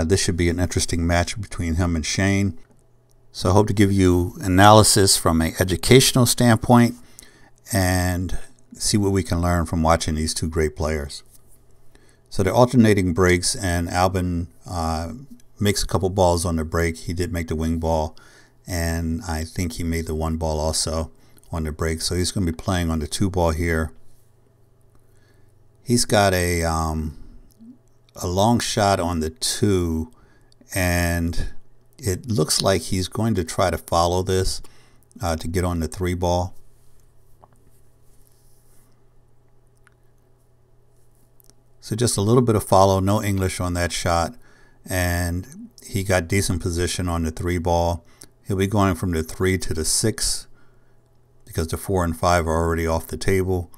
This should be an interesting match between him and Shane. So I hope to give you analysis from an educational standpoint and see what we can learn from watching these two great players. So they're alternating breaks, and Albin makes a couple balls on the break. He did make the wing ball, and I think he made the one ball also on the break. So he's going to be playing on the two ball here. He's got a long shot on the two, and it looks like he's going to try to follow this to get on the three ball. So just a little bit of follow, no English on that shot, and he got decent position on the three ball. He'll be going from the 3 to the 6 because the 4 and 5 are already off the table.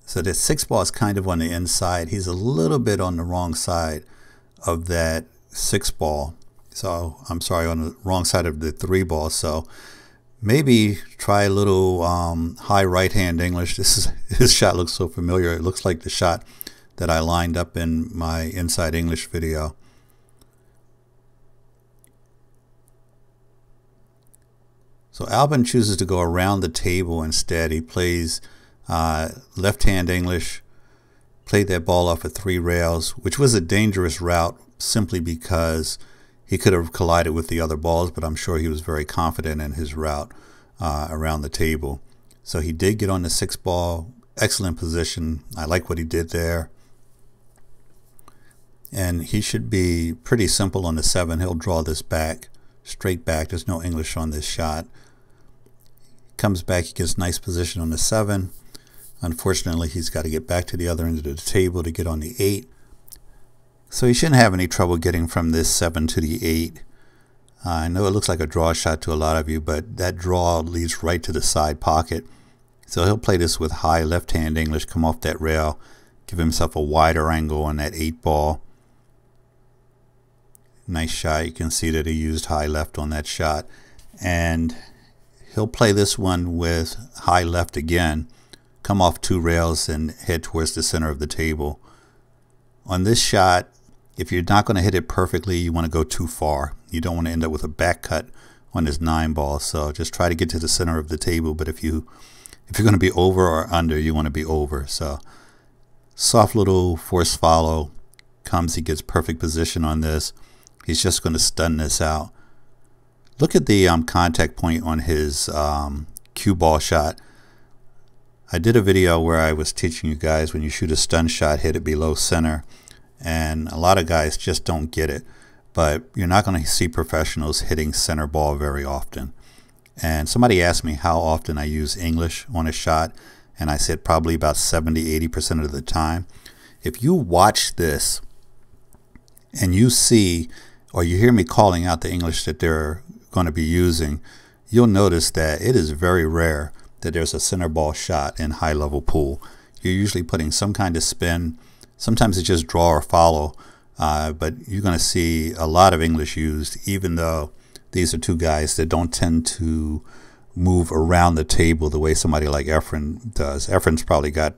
So the 6 ball is kind of on the inside. He's a little bit on the wrong side of that 6 ball. So I'm sorry, on the wrong side of the 3 ball. So maybe try a little high right hand English. His shot looks so familiar. It looks like the shot that I lined up in my Inside English video. So Albin chooses to go around the table instead. He plays left hand English, played that ball off of 3 rails, which was a dangerous route simply because he could have collided with the other balls, but I'm sure he was very confident in his route around the table. So he did get on the 6 ball, excellent position. I like what he did there. And he should be pretty simple on the 7. He'll draw this back, straight back. There's no English on this shot. Comes back, he gets nice position on the 7. Unfortunately, he's got to get back to the other end of the table to get on the 8. So he shouldn't have any trouble getting from this 7 to the 8. I know it looks like a draw shot to a lot of you, but that draw leads right to the side pocket. So he'll play this with high left hand English, come off that rail, give himself a wider angle on that 8 ball. Nice shot. You can see that he used high left on that shot. And he'll play this one with high left again, come off 2 rails and head towards the center of the table. On this shot, if you're not going to hit it perfectly, you want to go too far. You don't want to end up with a back cut on this 9 ball. So just try to get to the center of the table. But if you're going to be over or under, you want to be over. So soft little force follow comes. He gets perfect position on this. He's just going to stun this out. Look at the contact point on his cue ball shot. I did a video where I was teaching you guys when you shoot a stun shot, hit it below center. And a lot of guys just don't get it. But you're not going to see professionals hitting center ball very often. And somebody asked me how often I use English on a shot. And I said probably about 70–80% of the time. If you watch this and you see or you hear me calling out the English that they're going to be using, you'll notice that it is very rare that there's a center ball shot in high level pool. You're usually putting some kind of spin. Sometimes it's just draw or follow, but you're going to see a lot of English used, even though these are two guys that don't tend to move around the table the way somebody like Efren does. Efren's probably got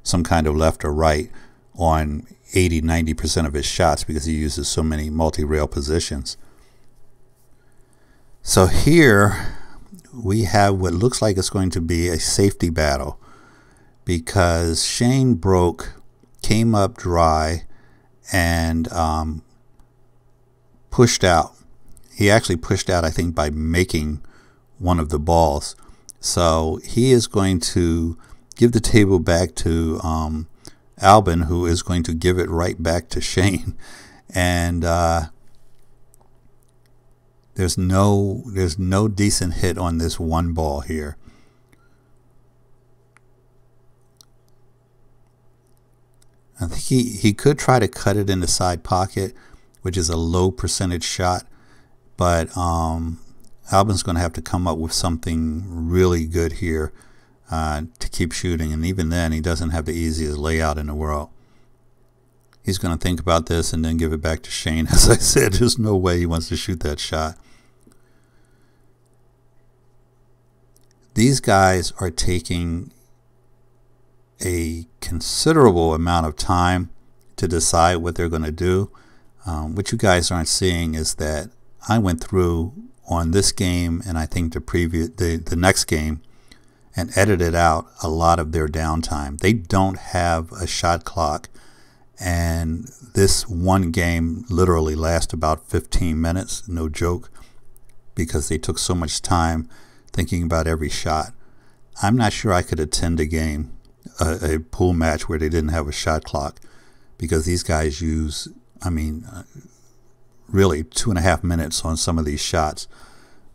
some kind of left or right on 80–90% of his shots because he uses so many multi-rail positions. So here we have what looks like it's going to be a safety battle because Shane broke, came up dry, and pushed out. He actually pushed out, I think, by making one of the balls. So he is going to give the table back to Albin, who is going to give it right back to Shane. And there's no decent hit on this 1 ball here. I think he could try to cut it in the side pocket, which is a low percentage shot, but Albin's going to have to come up with something really good here to keep shooting, and even then he doesn't have the easiest layout in the world. He's going to think about this and then give it back to Shane. As I said, there's no way he wants to shoot that shot. These guys are taking a considerable amount of time to decide what they're going to do. What you guys aren't seeing is that I went through on this game, and I think the next game, and edited out a lot of their downtime. They don't have a shot clock, and this one game literally lasts about 15 minutes, no joke, because they took so much time thinking about every shot. I'm not sure I could attend a game, a pool match where they didn't have a shot clock, because these guys use, really 2.5 minutes on some of these shots.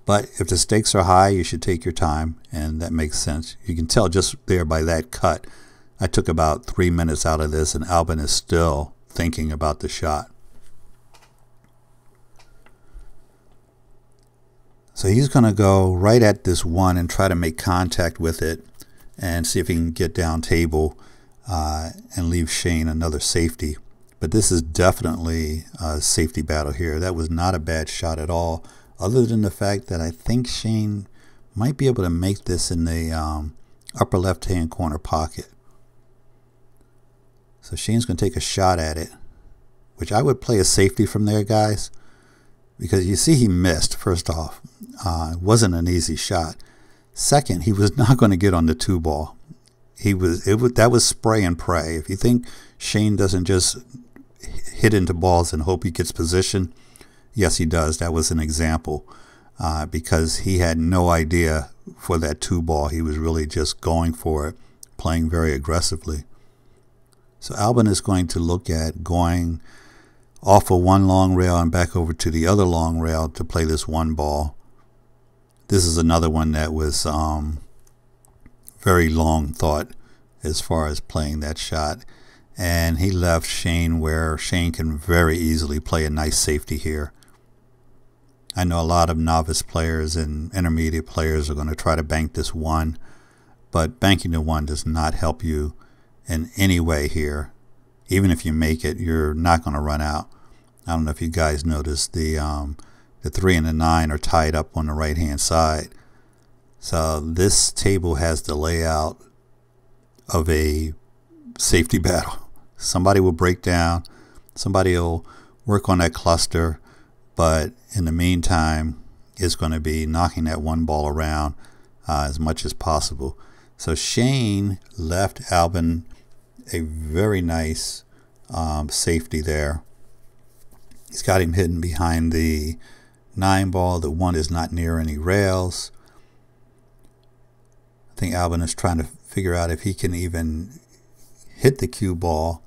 But if the stakes are high, you should take your time, and that makes sense. You can tell just there by that cut. I took about 3 minutes out of this, and Albin is still thinking about the shot. So he's going to go right at this one and try to make contact with it and see if he can get down table and leave Shane another safety. But this is definitely a safety battle here. That was not a bad shot at all, other than the fact that I think Shane might be able to make this in the upper left-hand corner pocket. So Shane's going to take a shot at it, which I would play a safety from there, guys, because you see he missed, first off. It wasn't an easy shot. Second, he was not going to get on the 2-ball. That was spray and pray. If you think Shane doesn't just hit into balls and hope he gets position, yes, he does. That was an example, because he had no idea for that 2-ball. He was really just going for it, playing very aggressively. So Albin is going to look at going off of one long rail and back over to the other long rail to play this 1 ball. This is another one that was very long thought as far as playing that shot. And he left Shane where Shane can very easily play a nice safety here. I know a lot of novice players and intermediate players are going to try to bank this 1, but banking the 1 does not help you in any way here. Even if you make it, you're not going to run out. I don't know if you guys noticed the 3 and the 9 are tied up on the right hand side. So this table has the layout of a safety battle. Somebody will break down, somebody will work on that cluster, but in the meantime it's going to be knocking that 1 ball around as much as possible. So Shane left Albin a very nice safety there. He's got him hidden behind the 9 ball. The 1 is not near any rails. I think Albin is trying to figure out if he can even hit the cue ball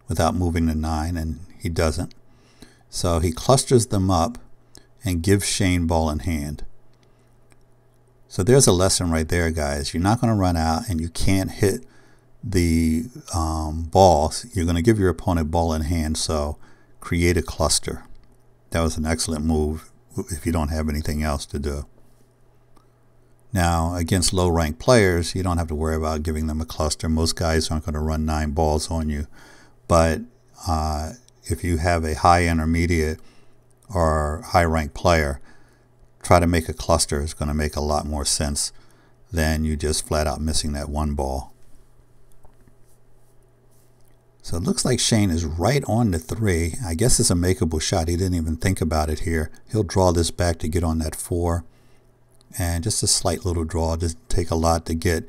without moving the 9, and he doesn't. So he clusters them up and gives Shane ball in hand. So there's a lesson right there, guys. You're not going to run out, and you can't hit the balls. You're going to give your opponent ball in hand, so create a cluster. That was an excellent move if you don't have anything else to do. Now, against low-ranked players, you don't have to worry about giving them a cluster. Most guys aren't going to run 9 balls on you. But if you have a high intermediate or high-ranked player, try to make a cluster. Is going to make a lot more sense than you just flat out missing that 1 ball. So it looks like Shane is right on the 3. I guess it's a makeable shot. He didn't even think about it here. He'll draw this back to get on that 4. And just a slight little draw. Doesn't take a lot to get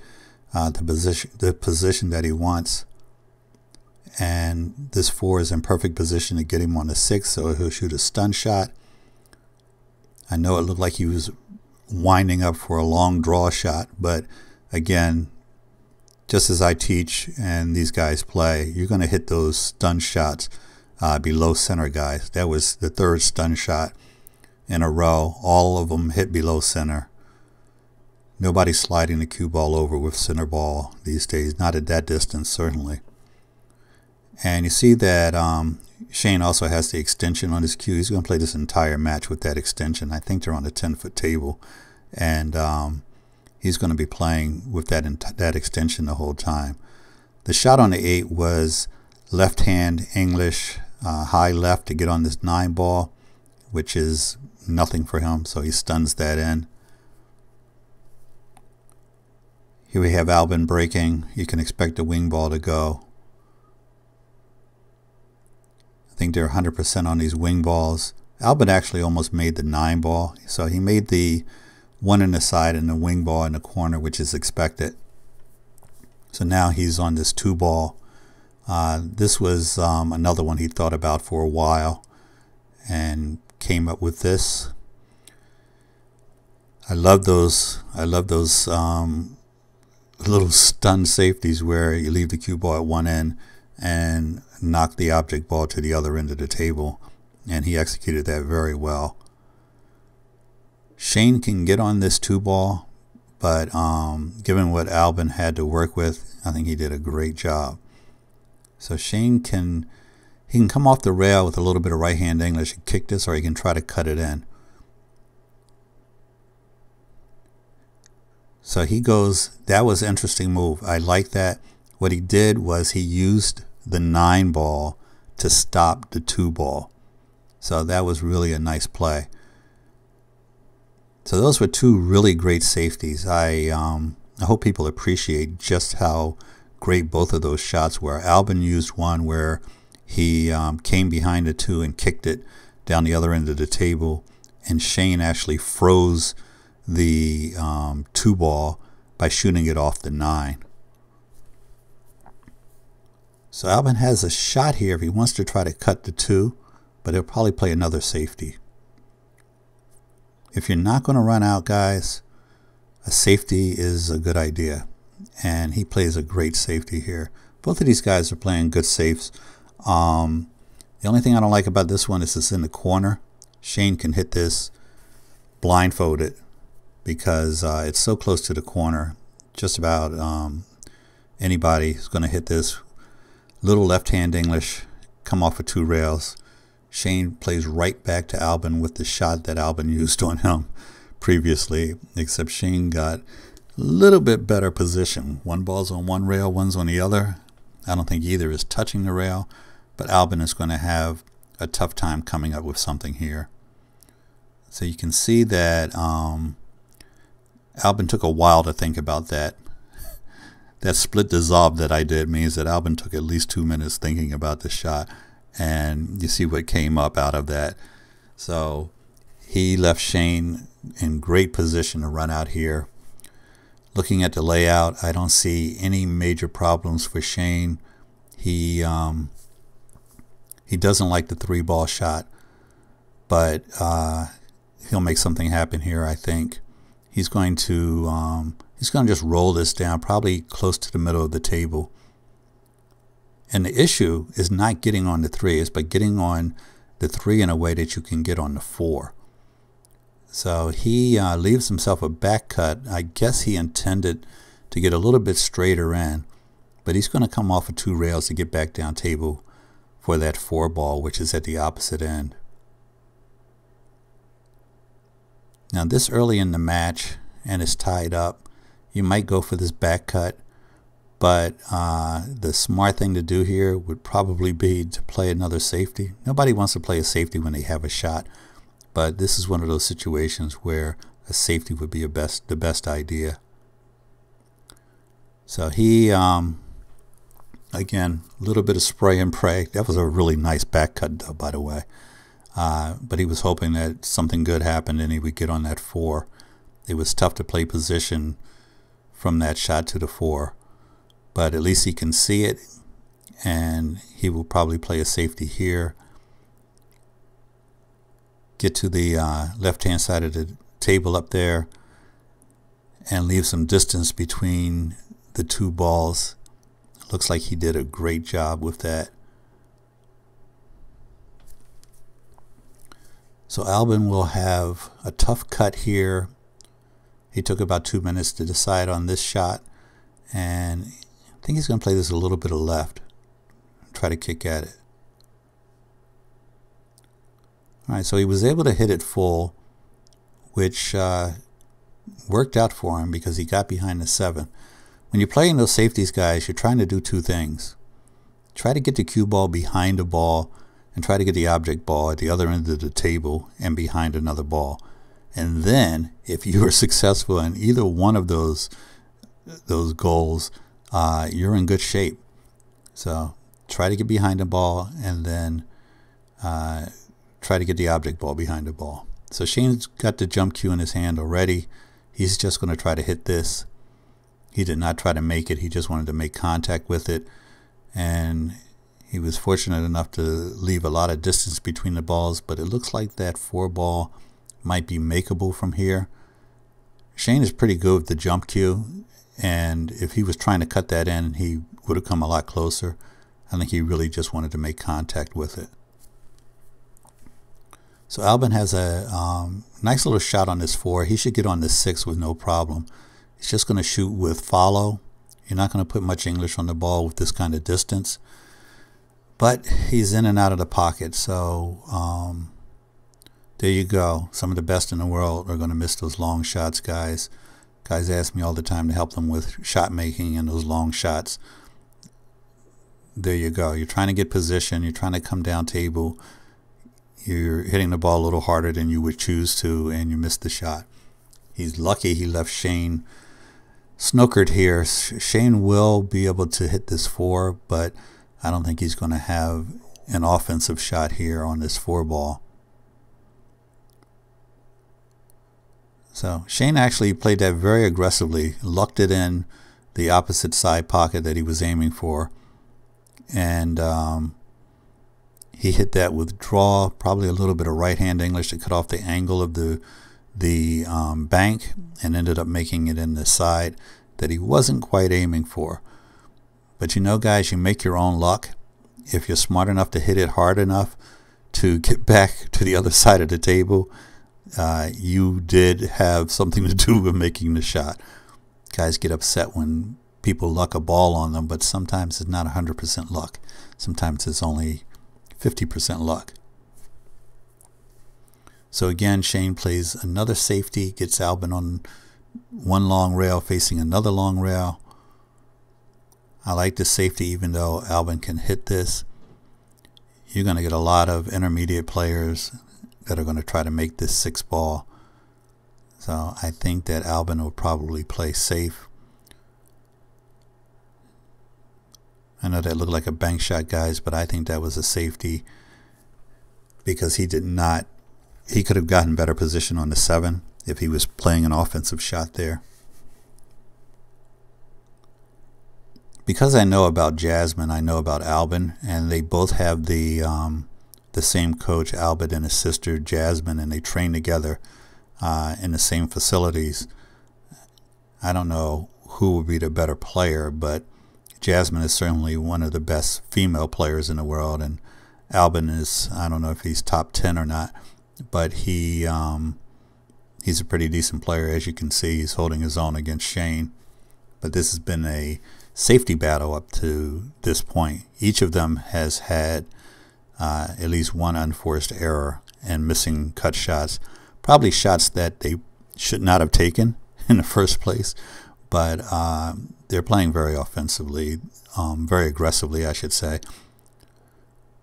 the position that he wants. And this 4 is in perfect position to get him on the 6, so he'll shoot a stun shot. I know it looked like he was winding up for a long draw shot, but again, just as I teach and these guys play, you're going to hit those stun shots below center, guys. That was the 3rd stun shot in a row. All of them hit below center. Nobody's sliding the cue ball over with center ball these days, not at that distance, certainly. And you see that Shane also has the extension on his cue. He's going to play this entire match with that extension. I think they're on a 10-foot table, and he's going to be playing with that extension the whole time. The shot on the 8 was left hand English, high left to get on this 9 ball, which is nothing for him, so he stuns that in. Here we have Albin breaking. You can expect the wing ball to go. I think they're 100% on these wing balls. Albin actually almost made the 9 ball. So he made the 1 in the side and the wing ball in the corner, which is expected. So now he's on this 2 ball. This was another one he thought about for a while and came up with this. I love those little stun safeties where you leave the cue ball at one end and knock the object ball to the other end of the table, and he executed that very well. Shane can get on this 2 ball, but given what Albin had to work with, I think he did a great job. So Shane can come off the rail with a little bit of right hand English and kick this, or he can try to cut it in. So he goes, that was an interesting move. I like that. What he did was he used the 9 ball to stop the 2 ball. So that was really a nice play. So those were 2 really great safeties. I hope people appreciate just how great both of those shots were. Albin used one where he came behind the 2 and kicked it down the other end of the table, and Shane actually froze the 2 ball by shooting it off the 9. So Albin has a shot here if he wants to try to cut the 2, but he'll probably play another safety. If you're not going to run out, guys, a safety is a good idea, and he plays a great safety here. Both of these guys are playing good safes. The only thing I don't like about this one is it's in the corner. Shane can hit this blindfolded because it's so close to the corner. Just about anybody is going to hit this. Little left hand English, come off of 2 rails. Shane plays right back to Albin with the shot that Albin used on him previously, except Shane got a little bit better position. 1 ball's on 1 rail, 1's on the other. I don't think either is touching the rail, but Albin is going to have a tough time coming up with something here. So you can see that Albin took a while to think about that. That split dissolve that I did means that Albin took at least 2 minutes thinking about the shot, and you see what came up out of that. So he left Shane in great position to run out here. Looking at the layout, I don't see any major problems for Shane. He doesn't like the 3 ball shot, but he'll make something happen here, I think. He's going to just roll this down, probably close to the middle of the table. And the issue is not getting on the 3, it's by getting on the 3 in a way that you can get on the 4. So he leaves himself a back cut. I guess he intended to get a little bit straighter in, but he's going to come off of 2 rails to get back down table for that 4 ball, which is at the opposite end. Now this early in the match, and it's tied up, you might go for this back cut, but the smart thing to do here would probably be to play another safety. Nobody wants to play a safety when they have a shot, but this is one of those situations where a safety would be the best idea. So he, again, a little bit of spray and pray. That was a really nice back cut, though, by the way. But he was hoping that something good happened and he would get on that 4. It was tough to play position from that shot to the 4, but at least he can see it, and he will probably play a safety here. Get to the left-hand side of the table up there and leave some distance between the 2 balls. Looks like he did a great job with that. So Albin will have a tough cut here. He took about 2 minutes to decide on this shot, and I think he's going to play this a little bit of left, try to kick at it. Alright, so he was able to hit it full, which worked out for him because he got behind the 7. When you're playing those safeties, guys, you're trying to do 2 things. Try to get the cue ball behind the ball, and try to get the object ball at the other end of the table and behind another ball. And then, if you are successful in either one of those goals, you're in good shape. So try to get behind the ball and then try to get the object ball behind the ball. So Shane's got the jump cue in his hand already. He's just going to try to hit this. He did not try to make it. He just wanted to make contact with it. And he was fortunate enough to leave a lot of distance between the balls, but it looks like that 4 ball might be makeable from here. Shane is pretty good with the jump cue, and if he was trying to cut that in, he would have come a lot closer. I think he really just wanted to make contact with it. So Albin has a nice little shot on this 4. He should get on this 6 with no problem. He's just going to shoot with follow. You're not going to put much English on the ball with this kind of distance. But he's in and out of the pocket, so there you go. Some of the best in the world are going to miss those long shots, guys. Guys ask me all the time to help them with shot making and those long shots. There you go. You're trying to get position. You're trying to come down table. You're hitting the ball a little harder than you would choose to, and you missed the shot. He's lucky he left Shane snookered here. Shane will be able to hit this 4, but I don't think he's going to have an offensive shot here on this 4 ball. So Shane actually played that very aggressively, lucked it in the opposite side pocket that he was aiming for, and he hit that with draw, probably a little bit of right-hand English to cut off the angle of the bank, and ended up making it in the side that he wasn't quite aiming for. But you know, guys, you make your own luck. If you're smart enough to hit it hard enough to get back to the other side of the table, you did have something to do with making the shot. Guys get upset when people luck a ball on them, but sometimes it's not 100% luck. Sometimes it's only 50% luck. So again, Shane plays another safety, gets Albin on one long rail facing another long rail. I like the safety even though Albin can hit this. You're going to get a lot of intermediate players that are going to try to make this 6 ball. So I think that Albin will probably play safe. I know that looked like a bank shot, guys, but I think that was a safety because he could have gotten better position on the 7 if he was playing an offensive shot there. Because I know about Jasmine, I know about Albin, and they both have the same coach, Albin, and his sister Jasmine, and they train together in the same facilities. I don't know who would be the better player, but Jasmine is certainly one of the best female players in the world, and Albin is, I don't know if he's top 10 or not, but he's a pretty decent player. As you can see, he's holding his own against Shane. But this has been a safety battle up to this point. Each of them has had at least one unforced error and missing cut shots, probably shots that they should not have taken in the first place, but they're playing very offensively, very aggressively, I should say.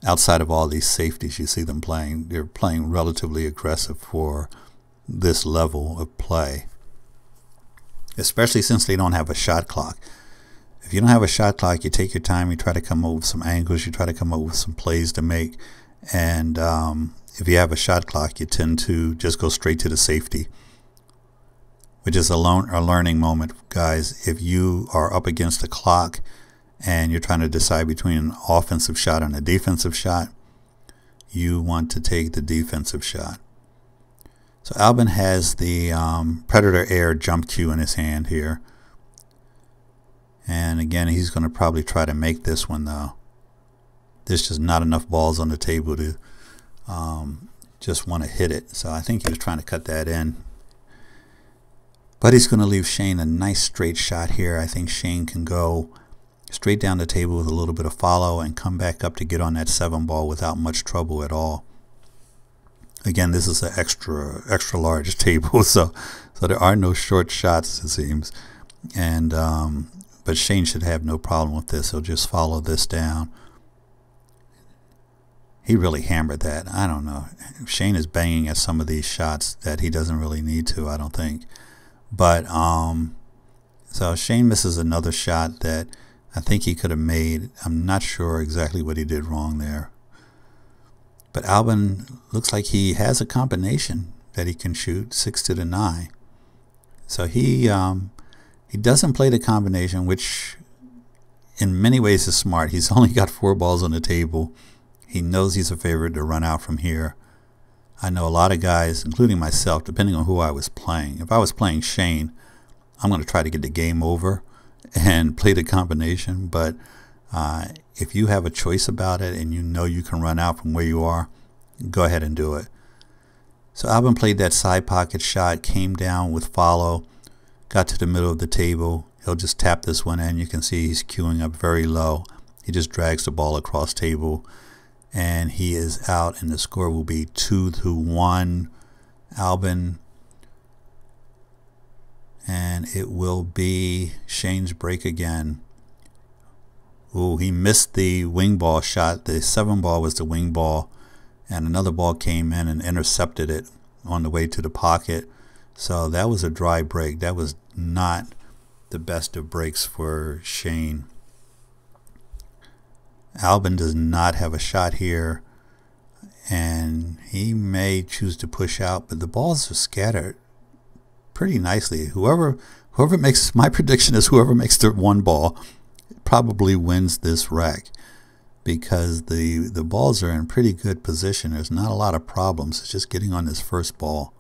Outside of all these safeties you see them playing, they're playing relatively aggressive for this level of play, especially since they don't have a shot clock. If you don't have a shot clock, you take your time, you try to come up with some angles, you try to come up with some plays to make, and if you have a shot clock, you tend to just go straight to the safety, which is a learning moment, guys. If you are up against the clock and you're trying to decide between an offensive shot and a defensive shot, you want to take the defensive shot. So Albin has the Predator Air jump cue in his hand here. And again, he's going to probably try to make this one, though. There's just not enough balls on the table to just want to hit it. So I think he was trying to cut that in. But he's going to leave Shane a nice straight shot here. I think Shane can go straight down the table with a little bit of follow and come back up to get on that 7 ball without much trouble at all. Again, this is an extra large table, so there are no short shots, it seems. And but Shane should have no problem with this. He'll just follow this down. He really hammered that. I don't know. Shane is banging at some of these shots that he doesn't really need to, I don't think. But so Shane misses another shot that I think he could have made. I'm not sure exactly what he did wrong there. But Albin looks like he has a combination that he can shoot, 6 to the 9. So he doesn't play the combination, which in many ways is smart. He's only got 4 balls on the table. He knows he's a favorite to run out from here. I know a lot of guys, including myself, depending on who I was playing. If I was playing Shane, I'm going to try to get the game over and play the combination. But if you have a choice about it and you know you can run out from where you are, go ahead and do it. So Albin played that side pocket shot, came down with follow, got to the middle of the table. He'll just tap this one in. You can see he's queuing up very low. He just drags the ball across table, and he is out, and the score will be 2 to 1 Albin, and it will be Shane's break again. Ooh, he missed the wing ball shot. The 7 ball was the wing ball, and another ball came in and intercepted it on the way to the pocket. So that was a dry break. That was not the best of breaks for Shane. Albin does not have a shot here, and he may choose to push out, but the balls are scattered pretty nicely. Whoever makes, my prediction is whoever makes the 1 ball probably wins this rack, because the balls are in pretty good position. There's not a lot of problems. It's just getting on this first ball.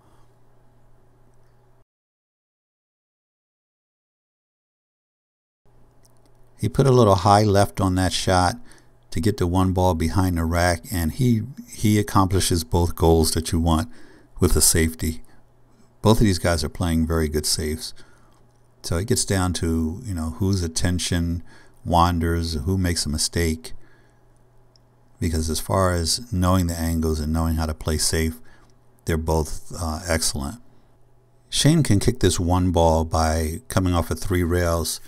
He put a little high left on that shot to get the 1 ball behind the rack, and he accomplishes both goals that you want with a safety. Both of these guys are playing very good safes. So it gets down to, you know, whose attention wanders, who makes a mistake. Because as far as knowing the angles and knowing how to play safe, they're both excellent. Shane can kick this 1 ball by coming off of 3 rails.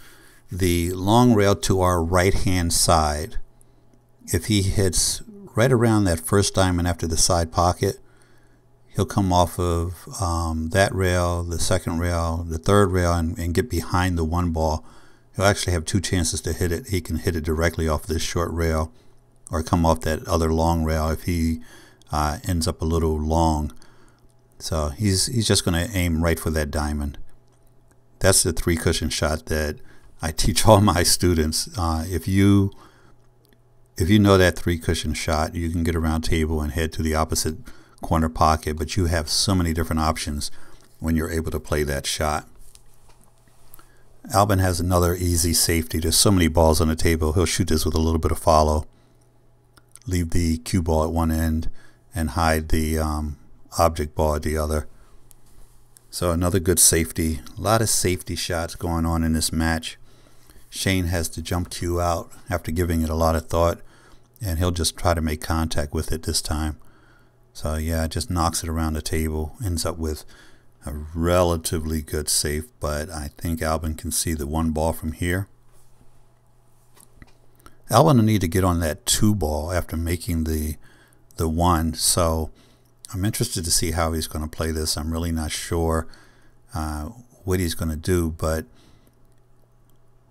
The long rail to our right hand side, if he hits right around that first diamond after the side pocket, he'll come off of that rail, the second rail, the third rail, and get behind the 1 ball. He'll actually have 2 chances to hit it. He can hit it directly off this short rail, or come off that other long rail if he ends up a little long. So he's just going to aim right for that diamond. That's the 3 cushion shot that I teach all my students. If you know that 3 cushion shot, you can get around table and head to the opposite corner pocket, but you have so many different options when you're able to play that shot. Albin has another easy safety. There's so many balls on the table. He'll shoot this with a little bit of follow, leave the cue ball at one end, and hide the object ball at the other. So another good safety. A lot of safety shots going on in this match. Shane has the jump cue out after giving it a lot of thought, and he'll just try to make contact with it this time. So yeah, just knocks it around the table, ends up with a relatively good safe, but I think Albin can see the 1 ball from here. Albin will need to get on that 2 ball after making the 1, so I'm interested to see how he's going to play this. I'm really not sure what he's going to do, but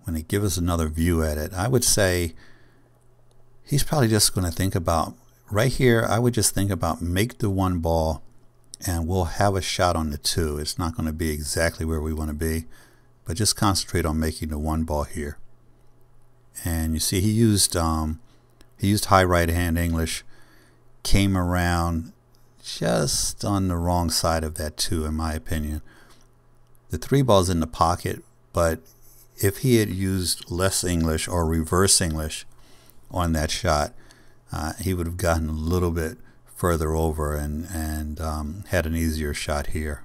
when he gives us another view at it, I would say he's probably just going to think about, right here, I would just think about make the 1 ball and we'll have a shot on the 2. It's not going to be exactly where we want to be, but just concentrate on making the 1 ball here. And you see he used high right hand English, came around just on the wrong side of that 2 in my opinion. The 3 ball's in the pocket, but if he had used less English or reverse English on that shot, he would have gotten a little bit further over and had an easier shot here.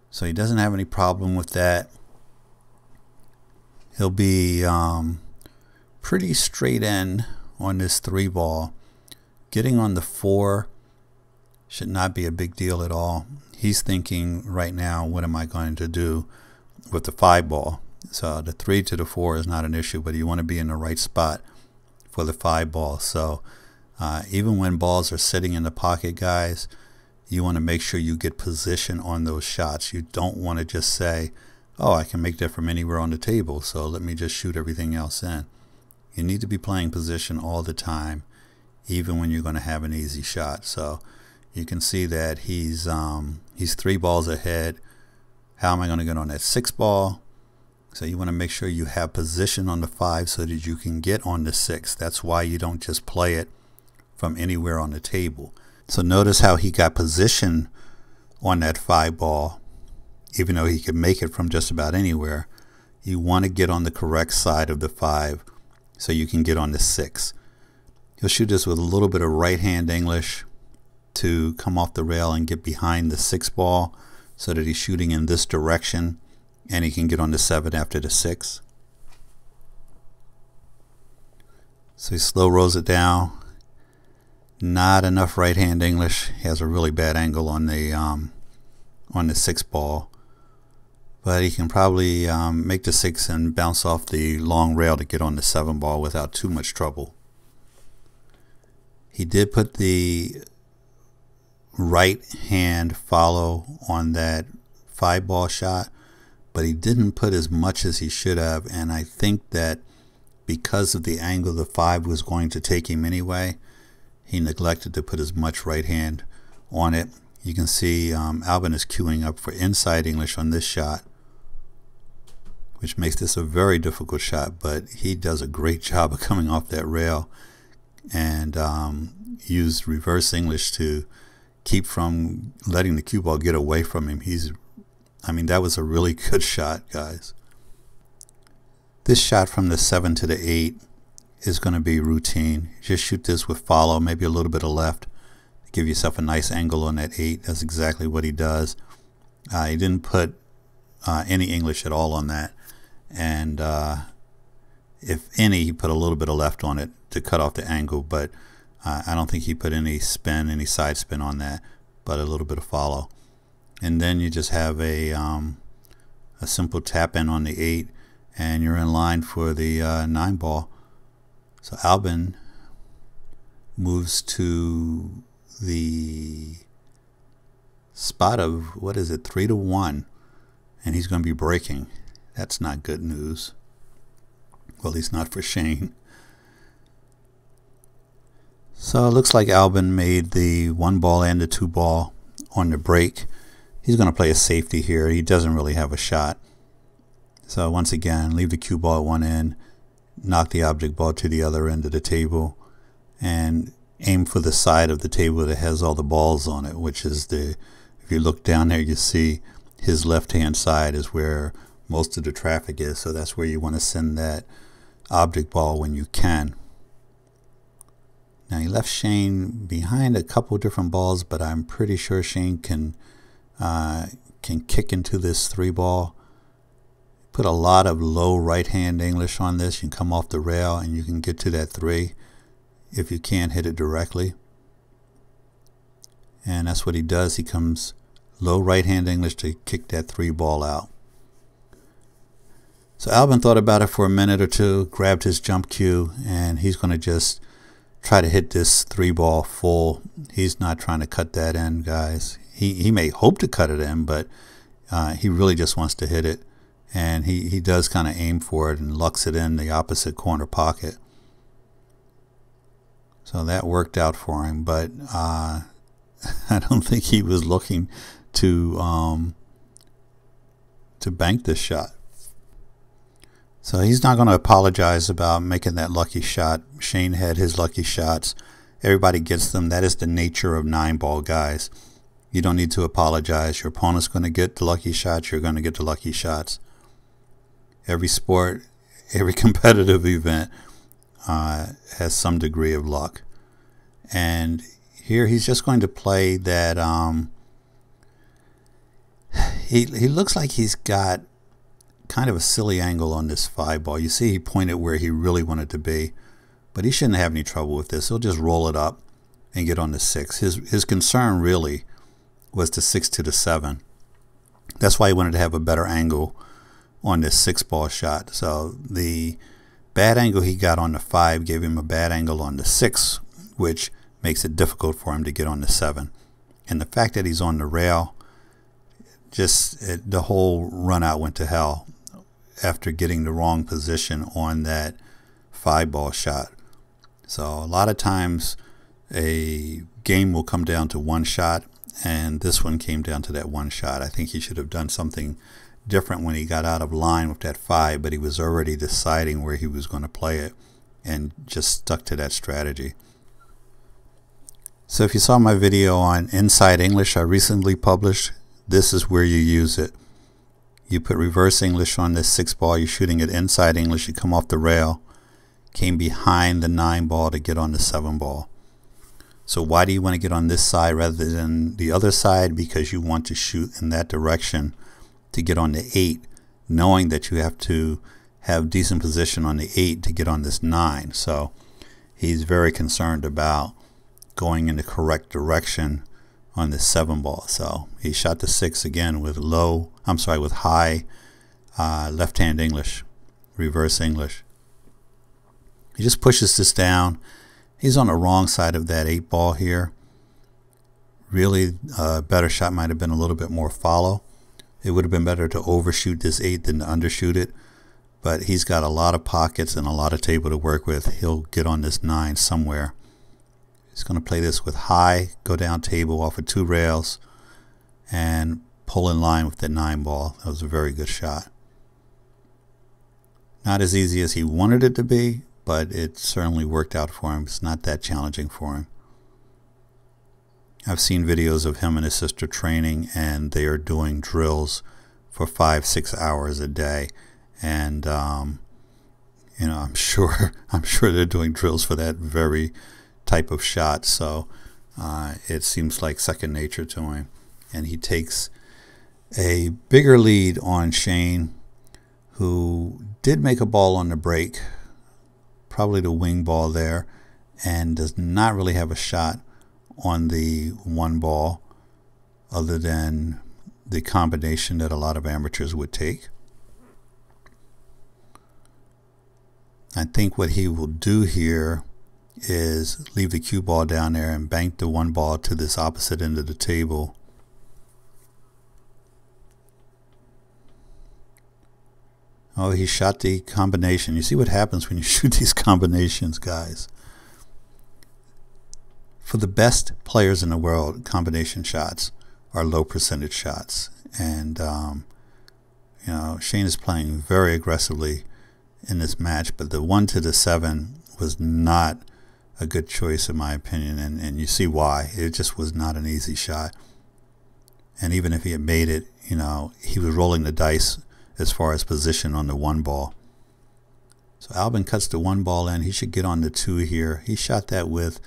So he doesn't have any problem with that. He'll be pretty straight in on this 3 ball. Getting on the 4 should not be a big deal at all. He's thinking right now, what am I going to do with the 5 ball? So the 3 to the 4 is not an issue, but you want to be in the right spot for the 5 ball. So even when balls are sitting in the pocket, guys, you want to make sure you get position on those shots. You don't want to just say, oh, I can make that from anywhere on the table, so let me just shoot everything else in. You need to be playing position all the time, even when you're going to have an easy shot. So you can see that he's 3 balls ahead. How am I going to get on that 6 ball? So you want to make sure you have position on the 5 so that you can get on the 6. That's why you don't just play it from anywhere on the table. So notice how he got position on that 5 ball, even though he could make it from just about anywhere. You want to get on the correct side of the 5 so you can get on the 6. He'll shoot this with a little bit of right hand English to come off the rail and get behind the 6 ball so that he's shooting in this direction and he can get on the 7 after the 6. So he slow rolls it down. Not enough right hand English. He has a really bad angle on the 6 ball, but he can probably make the 6 and bounce off the long rail to get on the 7 ball without too much trouble. He did put the right hand follow on that 5 ball shot, but he didn't put as much as he should have, and I think that because of the angle the 5 was going to take him anyway, he neglected to put as much right hand on it. You can see Albin is queuing up for inside English on this shot, which makes this a very difficult shot, but he does a great job of coming off that rail and used reverse English to keep from letting the cue ball get away from him. I mean, that was a really good shot, guys. This shot from the 7 to the 8 is going to be routine. Just shoot this with follow, maybe a little bit of left. Give yourself a nice angle on that 8. That's exactly what he does. He didn't put any English at all on that. And if any, he put a little bit of left on it to cut off the angle. But I don't think he put any spin, any side spin on that, but a little bit of follow. And then you just have a simple tap in on the 8, and you're in line for the 9 ball. So Albin moves to the spot of, what is it, 3 to 1, and he's going to be breaking. That's not good news. Well, at least not for Shane. So it looks like Albin made the 1 ball and the 2 ball on the break. He's going to play a safety here. He doesn't really have a shot. So once again, leave the cue ball at one end, knock the object ball to the other end of the table, and aim for the side of the table that has all the balls on it, which is if you look down there, you see his left-hand side is where most of the traffic is. So that's where you want to send that object ball when you can. Now he left Shane behind a couple different balls, but I'm pretty sure Shane can kick into this 3 ball. Put a lot of low right hand English on this. You can come off the rail and you can get to that 3 if you can't hit it directly. And that's what he does. He comes low right hand English to kick that 3 ball out. So Albin thought about it for a minute or two, grabbed his jump cue, and he's going to just try to hit this 3 ball full. He's not trying to cut that in, guys. He may hope to cut it in, but he really just wants to hit it. And he does kind of aim for it and lucks it in the opposite corner pocket. So that worked out for him, but I don't think he was looking to bank this shot. So he's not going to apologize about making that lucky shot. Shane had his lucky shots. Everybody gets them. That is the nature of 9 ball, guys. You don't need to apologize. Your opponent's going to get the lucky shots. You're going to get the lucky shots. Every sport, every competitive event has some degree of luck. And here he's just going to play that. He looks like he's got kind of a silly angle on this 5 ball. You see he pointed where he really wanted to be, but he shouldn't have any trouble with this. He'll just roll it up and get on the 6. His concern really was the 6 to the 7. That's why he wanted to have a better angle on this 6 ball shot. So the bad angle he got on the 5 gave him a bad angle on the 6, which makes it difficult for him to get on the 7. And the fact that he's on the rail, the whole run out went to hell after getting the wrong position on that 5-ball shot. So a lot of times a game will come down to one shot, and this one came down to that one shot. I think he should have done something different when he got out of line with that 5, but he was already deciding where he was going to play it and just stuck to that strategy. So if you saw my video on Inside English I recently published, this is where you use it. You put reverse English on this 6-ball, you're shooting it inside English, you come off the rail, came behind the 9-ball to get on the 7-ball. So why do you want to get on this side rather than the other side? Because you want to shoot in that direction to get on the 8, knowing that you have to have decent position on the 8 to get on this 9. So he's very concerned about going in the correct direction on the 7-ball. So he shot the 6 again with high left-hand English, reverse English. He just pushes this down. He's on the wrong side of that 8-ball here. Really, a better shot might have been a little bit more follow. It would have been better to overshoot this 8 than to undershoot it. But he's got a lot of pockets and a lot of table to work with. He'll get on this 9 somewhere. He's going to play this with high, go down table off of 2 rails, and pull in line with the 9-ball. That was a very good shot. Not as easy as he wanted it to be, but it certainly worked out for him. It's not that challenging for him. I've seen videos of him and his sister training, and they are doing drills for 5-6 hours a day. And you know, I'm sure they're doing drills for that very type of shot. So it seems like second nature to him, and he takes a bigger lead on Shane, who did make a ball on the break, probably the wing ball there, and does not really have a shot on the 1-ball other than the combination that a lot of amateurs would take. I think what he will do here is leave the cue ball down there and bank the 1-ball to this opposite end of the table. Oh, he shot the combination. You see what happens when you shoot these combinations, guys. For the best players in the world, combination shots are low percentage shots. And, you know, Shane is playing very aggressively in this match, but the 1 to the 7 was not a good choice in my opinion, and you see why. It just was not an easy shot. And even if he had made it, you know, he was rolling the dice as far as position on the 1-ball. So Albin cuts the 1-ball in. He should get on the 2 here. He shot that with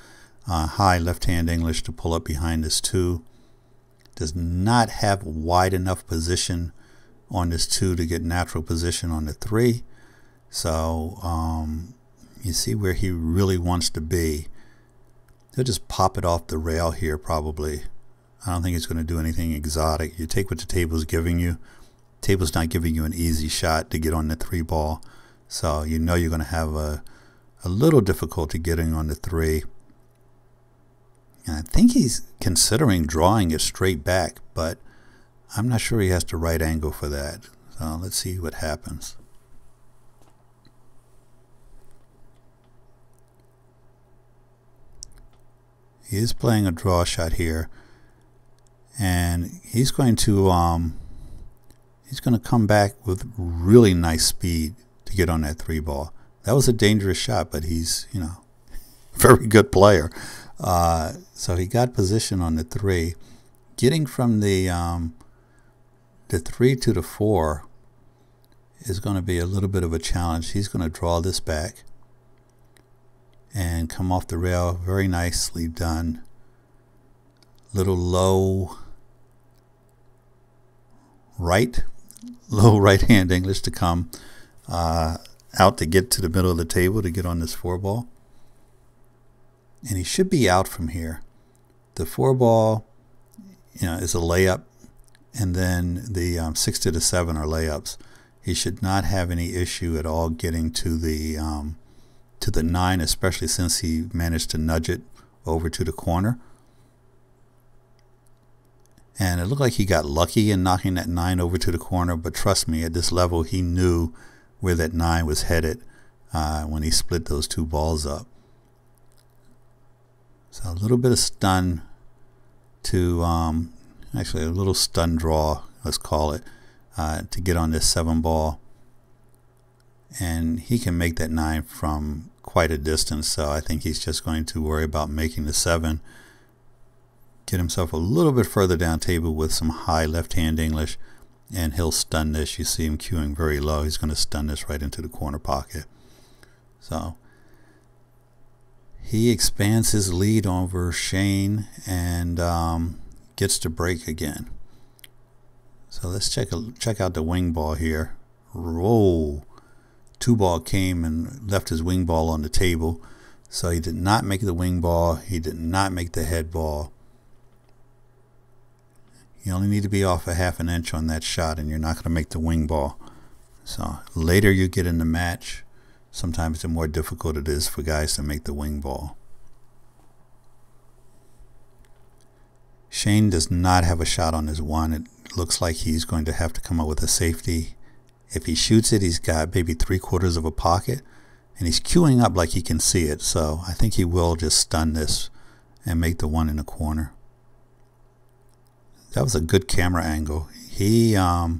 high left-hand English to pull up behind this 2. Does not have wide enough position on this 2 to get natural position on the 3. So you see where he really wants to be. He'll just pop it off the rail here probably. I don't think it's going to do anything exotic. You take what the table's giving you. Table's not giving you an easy shot to get on the 3-ball. So you know you're going to have a little difficulty getting on the 3. And I think he's considering drawing it straight back, but I'm not sure he has the right angle for that. So let's see what happens. He is playing a draw shot here, and he's going to come back with really nice speed to get on that 3-ball. That was a dangerous shot, but he's, you know, very good player. So he got position on the 3. Getting from the 3 to the 4 is going to be a little bit of a challenge. He's going to draw this back and come off the rail. Very nicely done. Little low right-hand English to come out to get to the middle of the table to get on this 4-ball. And he should be out from here. The 4-ball, you know, is a layup, and then the 6 to the 7 are layups. He should not have any issue at all getting to the 9, especially since he managed to nudge it over to the corner. And it looked like he got lucky in knocking that 9 over to the corner, but trust me, at this level he knew where that 9 was headed. when he split those two balls up. So a little bit of stun to actually a little stun draw, let's call it, to get on this 7 ball, and he can make that 9 from quite a distance. So I think he's just going to worry about making the 7, get himself a little bit further down table with some high left-hand English, and he'll stun this. You see him cueing very low. He's going to stun this right into the corner pocket. So he expands his lead over Shane and gets to break again. So let's check out the wing ball here. Roll. 2 ball came and left his wing ball on the table. So he did not make the wing ball. He did not make the head ball. You only need to be off a half an inch on that shot and you're not going to make the wing ball. So later you get in the match, sometimes the more difficult it is for guys to make the wing ball. Shane does not have a shot on his 1. It looks like he's going to have to come up with a safety. If he shoots it, he's got maybe 3/4 of a pocket, and he's queuing up like he can see it. So I think he will just stun this and make the 1 in the corner. That was a good camera angle. I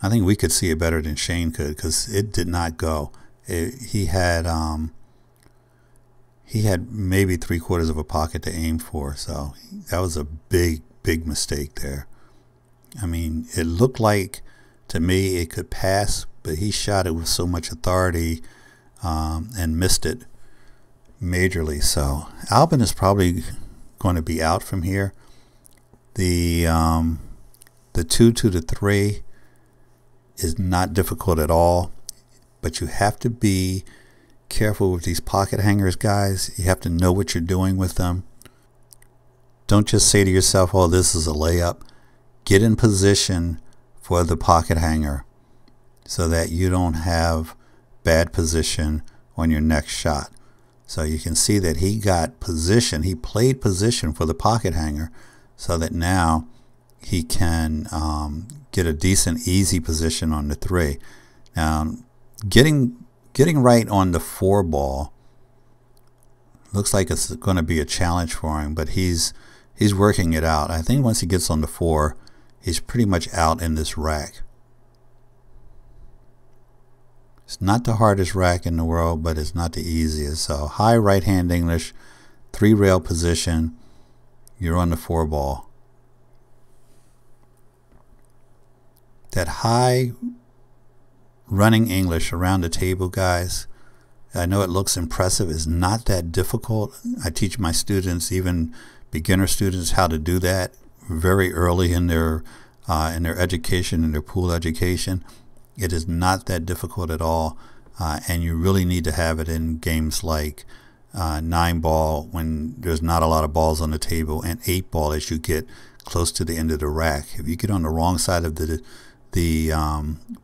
think we could see it better than Shane could, because it did not go. He had maybe 3/4 of a pocket to aim for, so that was a big mistake there. I mean, it looked like to me it could pass, but he shot it with so much authority and missed it majorly. So Albin is probably going to be out from here. The 2 to the 3 is not difficult at all, but you have to be careful with these pocket hangers, guys. You have to know what you're doing with them. Don't just say to yourself, oh, this is a layup. Get in position for the pocket hanger so that you don't have bad position on your next shot. So you can see that he got position. He played position for the pocket hanger so that now he can get a decent, easy position on the 3. Now, getting right on the 4 ball looks like it's going to be a challenge for him, but he's working it out. I think once he gets on the 4, he's pretty much out in this rack. It's not the hardest rack in the world, but it's not the easiest. So high right-hand English, 3 rail position, you're on the 4 ball. That high running English around the table, guys, I know it looks impressive. It's not that difficult. I teach my students, even beginner students, how to do that very early in their education, in their pool education. It is not that difficult at all, and you really need to have it in games like 9 ball when there's not a lot of balls on the table, and 8 ball as you get close to the end of the rack. If you get on the wrong side of the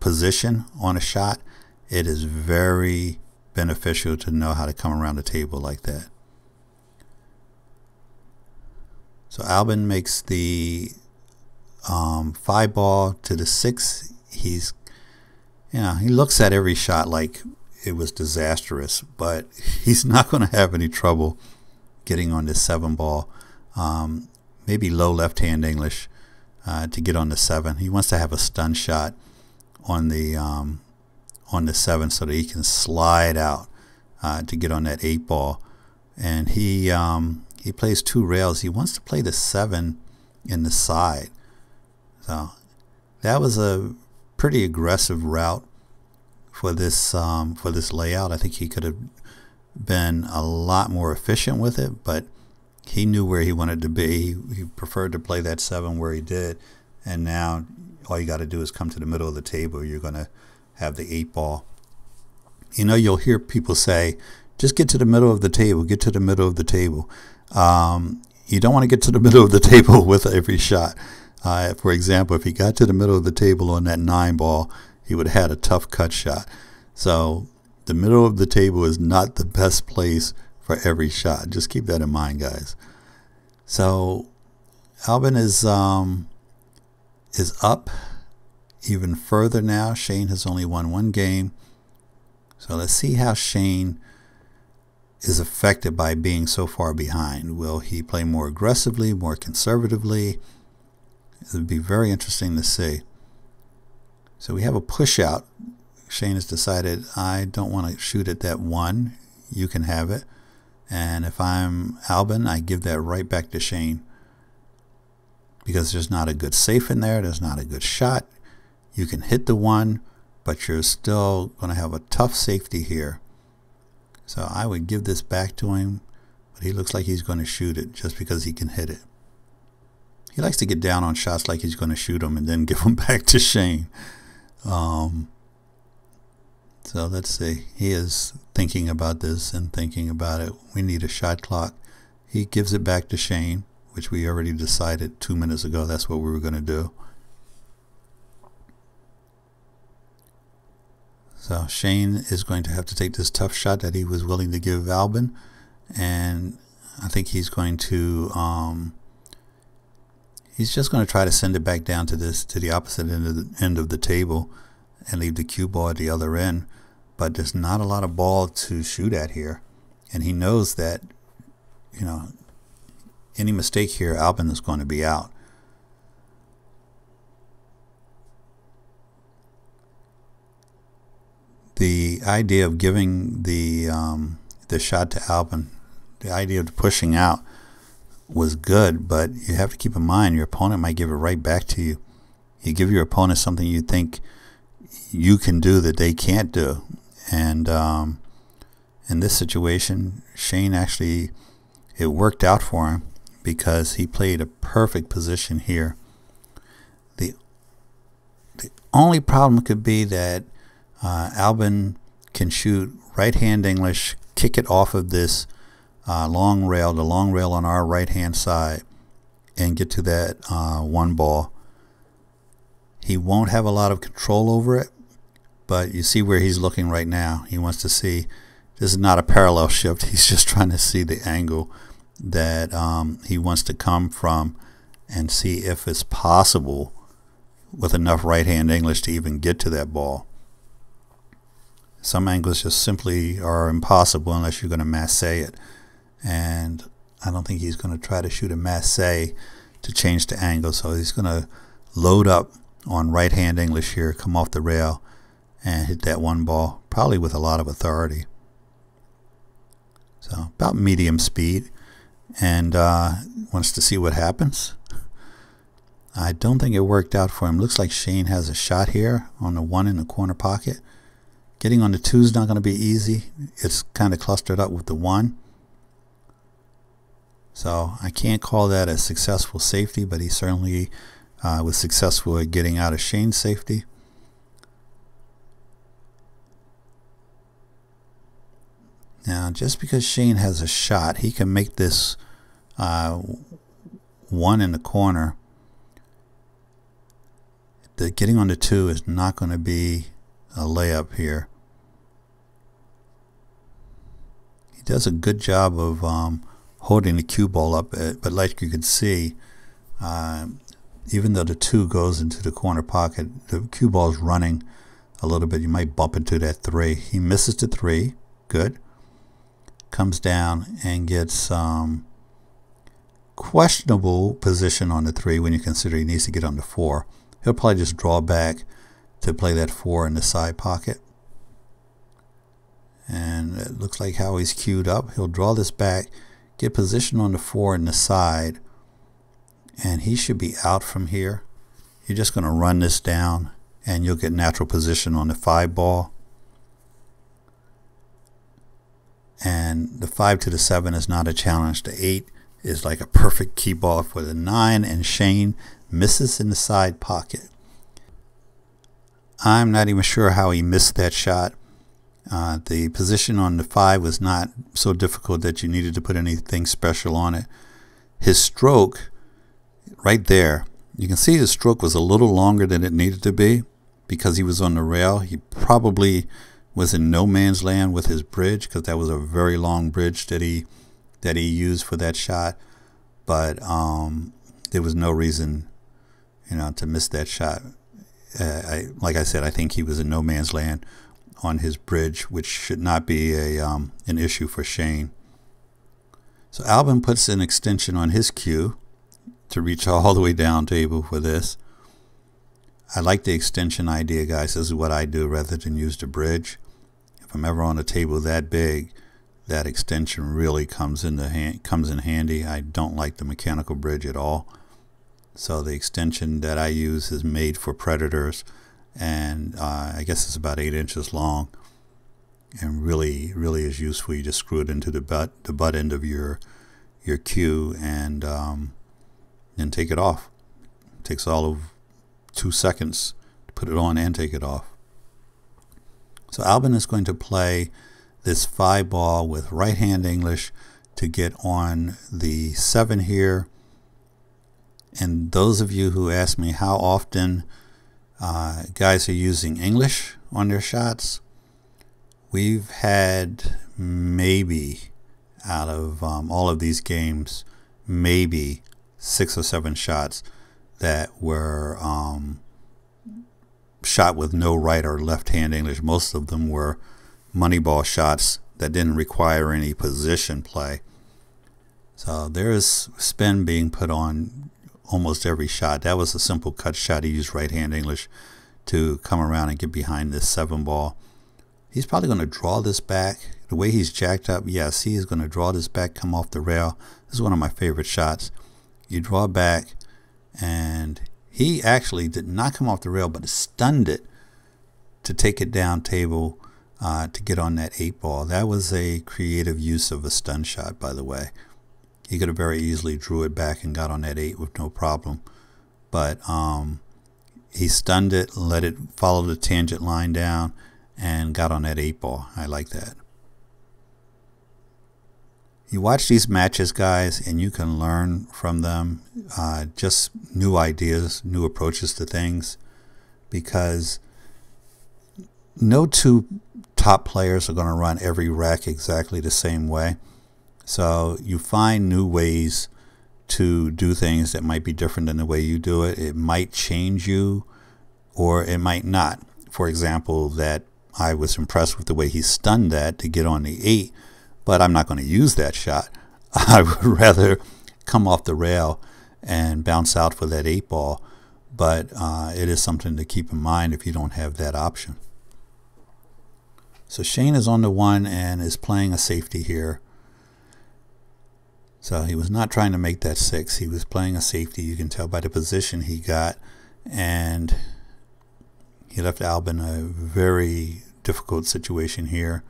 position on a shot, it is very beneficial to know how to come around the table like that. So Albin makes the 5 ball to the 6. He looks at every shot like it was disastrous, but he's not going to have any trouble getting on this 7 ball. Maybe low left-hand English to get on the 7. He wants to have a stun shot on the 7 so that he can slide out to get on that 8 ball. And he plays 2 rails. He wants to play the 7 in the side. So that was a pretty aggressive route for this layout. I think he could have been a lot more efficient with it, but he knew where he wanted to be. He preferred to play that 7 where he did, and now all you got to do is come to the middle of the table. You're going to have the 8 ball. You know, you'll hear people say, just get to the middle of the table, get to the middle of the table. You don't want to get to the middle of the table with every shot. For example, if he got to the middle of the table on that 9 ball, he would have had a tough cut shot. So the middle of the table is not the best place for every shot. Just keep that in mind, guys. So Albin is up even further now. Shane has only won 1 game. So let's see how Shane is affected by being so far behind. Will he play more aggressively, more conservatively? It would be very interesting to see. So we have a push out. Shane has decided, I don't want to shoot at that one. You can have it. And if I'm Albin, I give that right back to Shane. Because there's not a good safe in there. There's not a good shot. You can hit the one, but you're still going to have a tough safety here. So I would give this back to him, but he looks like he's going to shoot it just because he can hit it. He likes to get down on shots like he's going to shoot them and then give them back to Shane. So let's see. He is thinking about this and thinking about it. We need a shot clock. He gives it back to Shane, which we already decided 2 minutes ago that's what we were going to do. So Shane is going to have to take this tough shot that he was willing to give Albin, and I think he's going to he's just going to try to send it back down to the opposite end of the table and leave the cue ball at the other end. But there's not a lot of ball to shoot at here, and he knows that, you know, any mistake here, Albin is going to be out. The idea of giving the shot to Albin, the idea of pushing out was good, but you have to keep in mind your opponent might give it right back to you. You give your opponent something you think you can do that they can't do. And in this situation, Shane actually, it worked out for him because he played a perfect position here. The only problem could be that Albin can shoot right-hand English, kick it off of this long rail, the long rail on our right-hand side, and get to that one ball. He won't have a lot of control over it, but you see where he's looking right now. He wants to see, this is not a parallel shift, he's just trying to see the angle that he wants to come from and see if it's possible with enough right-hand English to even get to that ball. Some angles just simply are impossible unless you're going to masse it, and I don't think he's going to try to shoot a masse to change the angle, so he's going to load up on right-hand English here, come off the rail and hit that one ball, probably with a lot of authority. So about medium speed, and wants to see what happens. I don't think it worked out for him. Looks like Shane has a shot here on the one in the corner pocket. Getting on the two is not going to be easy. It's kind of clustered up with the one. So I can't call that a successful safety, but he certainly was successful at getting out of Shane's safety. Now, just because Shane has a shot, he can make this one in the corner. The getting on the two is not going to be a layup here. He does a good job of holding the cue ball up, but like you can see, even though the two goes into the corner pocket, the cue ball is running a little bit. You might bump into that three. He misses the three. Good. Comes down and gets questionable position on the three when you consider he needs to get on the four. He'll probably just draw back to play that four in the side pocket. And it looks like how he's queued up. He'll draw this back, get position on the four in the side, and he should be out from here. You're just going to run this down and you'll get natural position on the 5 ball. And the 5 to the 7 is not a challenge. The 8 is like a perfect key ball for the 9, and Shane misses in the side pocket. I'm not even sure how he missed that shot. The position on the 5 was not so difficult that you needed to put anything special on it. His stroke, right there, you can see his stroke was a little longer than it needed to be because he was on the rail. He probably was in no man's land with his bridge because that was a very long bridge that he used for that shot. But there was no reason, to miss that shot. Like I said, I think he was in no man's land on his bridge, which should not be an issue for Shane. So Albin puts an extension on his cue to reach all the way down table for this. I like the extension idea, guys. This is what I do rather than use the bridge. If I'm ever on a table that big, that extension really comes in handy. I don't like the mechanical bridge at all. So the extension that I use is made for predators, and I guess it's about 8 inches long, and really is useful. You just screw it into the butt end of your cue, and then take it off. It takes all of 2 seconds to put it on and take it off. So Albin is going to play this 5-ball with right hand English to get on the 7 here. And those of you who ask me how often guys are using English on their shots, we've had maybe out of all of these games, maybe 6 or 7 shots that were shot with no right or left hand English. Most of them were money ball shots that didn't require any position play. So there is spin being put on almost every shot. That was a simple cut shot. He used right hand English to come around and get behind this 7-ball. He's probably going to draw this back. The way he's jacked up, yes, he is going to draw this back, come off the rail. This is one of my favorite shots. You draw back, and he actually did not come off the rail, but stunned it to take it down table to get on that 8-ball. That was a creative use of a stun shot, by the way. He could have very easily drew it back and got on that 8 with no problem. But he stunned it, let it follow the tangent line down, and got on that 8-ball. I like that. You watch these matches, guys, and you can learn from them just new ideas, new approaches to things, because no 2 top players are going to run every rack exactly the same way. So you find new ways to do things that might be different than the way you do it. It might change you, or it might not. For example, that I was impressed with the way he stunned that to get on the 8, but I'm not going to use that shot. I would rather come off the rail and bounce out for that 8-ball, but it is something to keep in mind if you don't have that option. So Shane is on the 1 and is playing a safety here. So he was not trying to make that 6. He was playing a safety. You can tell by the position he got, and he left Albin a very difficult situation here.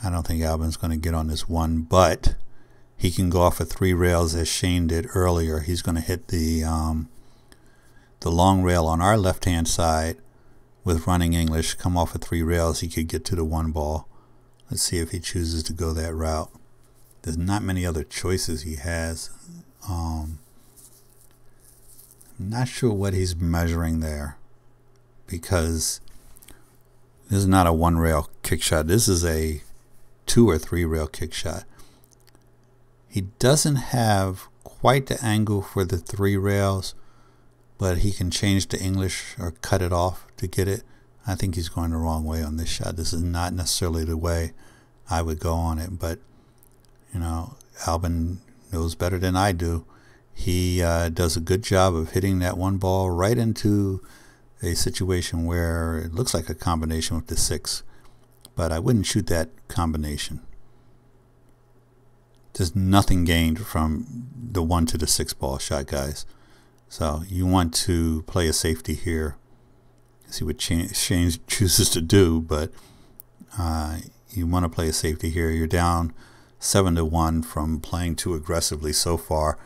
I don't think Albin's going to get on this 1, but he can go off of 3 rails as Shane did earlier. He's going to hit the long rail on our left-hand side with running English, come off of 3 rails. He could get to the 1-ball. Let's see if he chooses to go that route. There's not many other choices he has. I'm not sure what he's measuring there, because this is not a 1-rail kick shot. This is a 2 or 3 rail kick shot. He doesn't have quite the angle for the 3 rails, but he can change to English or cut it off to get it. I think he's going the wrong way on this shot. This is not necessarily the way I would go on it, but you know, Albin knows better than I do. He does a good job of hitting that 1-ball right into a situation where it looks like a combination with the 6, but I wouldn't shoot that combination. There's nothing gained from the 1 to the 6-ball shot, guys. So you want to play a safety here. See what Shane chooses to do, but you want to play a safety here. You're down 7-1 from playing too aggressively so far.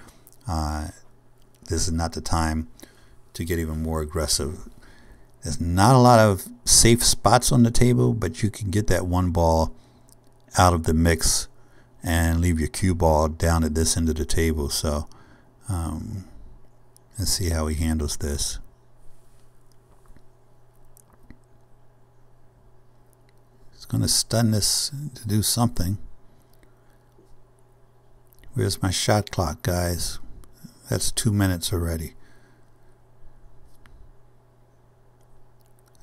This is not the time to get even more aggressive. There's not a lot of safe spots on the table, but you can get that 1-ball out of the mix and leave your cue ball down at this end of the table. So let's see how he handles this. He's going to stun this to do something. Where's my shot clock, guys? That's 2 minutes already.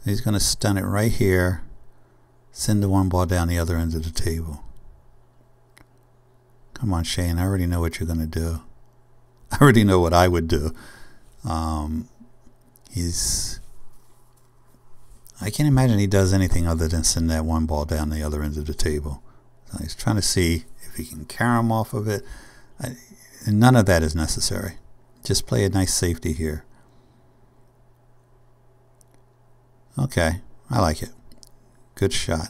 He's going to stun it right here Send the one ball down the other end of the table. Come on, Shane. I already know what you're going to do. I already know what I would do. I can't imagine he does anything other than send that one ball down the other end of the table. So he's trying to see if he can carry him off of it. None of that is necessary. Just play a nice safety here. Okay, I like it. Good shot.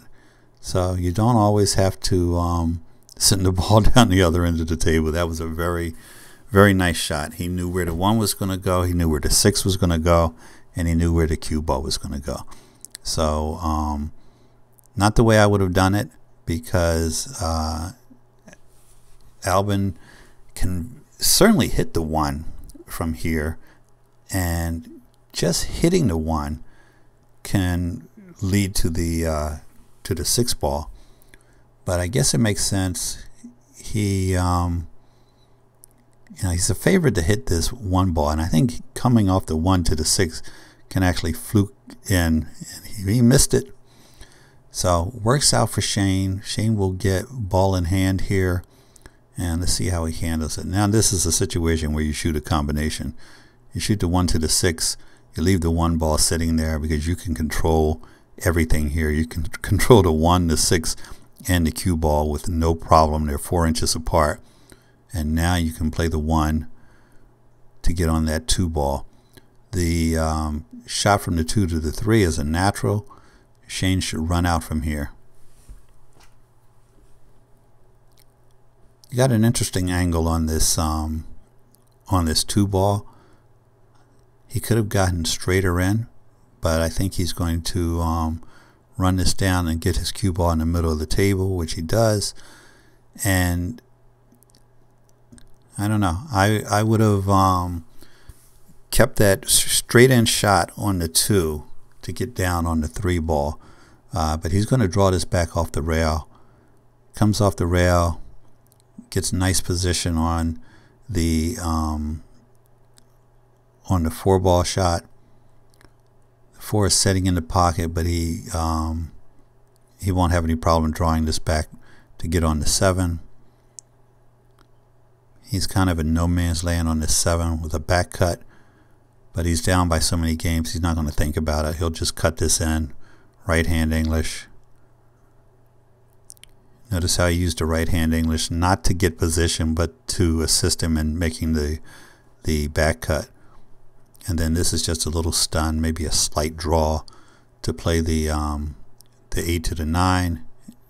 So you don't always have to send the ball down the other end of the table. That was a very, very nice shot. He knew where the 1 was going to go. He knew where the 6 was going to go. And he knew where the cue ball was going to go. So not the way I would have done it, because Albin can certainly hit the 1 from here, and just hitting the 1 can lead to the 6 ball. But I guess it makes sense. He he's a favorite to hit this 1 ball, and I think coming off the 1 to the 6 can actually fluke in, and he missed it. So works out for Shane. Shane will get ball in hand here, and let's see how he handles it. Now this is a situation where you shoot a combination. You shoot the 1 to the 6, you leave the 1 ball sitting there, because you can control everything here. You can control the 1, the 6, and the cue ball with no problem. They're 4 inches apart. And now you can play the 1 to get on that 2 ball. The shot from the 2 to the 3 is a natural. Shane should run out from here. You got an interesting angle on this 2 ball. He could have gotten straighter in, but I think he's going to run this down and get his cue ball in the middle of the table, which he does. And I don't know. I would have kept that straight in shot on the 2 to get down on the 3 ball. But he's going to draw this back off the rail. Comes off the rail, gets nice position on the 4 ball shot. The 4 is setting in the pocket, but he won't have any problem drawing this back to get on the 7. He's kind of in no man's land on this 7 with a back cut, but he's down by so many games, he's not going to think about it. He'll just cut this in, right hand English. Notice how he used the right hand English, not to get position, but to assist him in making the back cut. And then this is just a little stun, maybe a slight draw to play the 8 to the 9,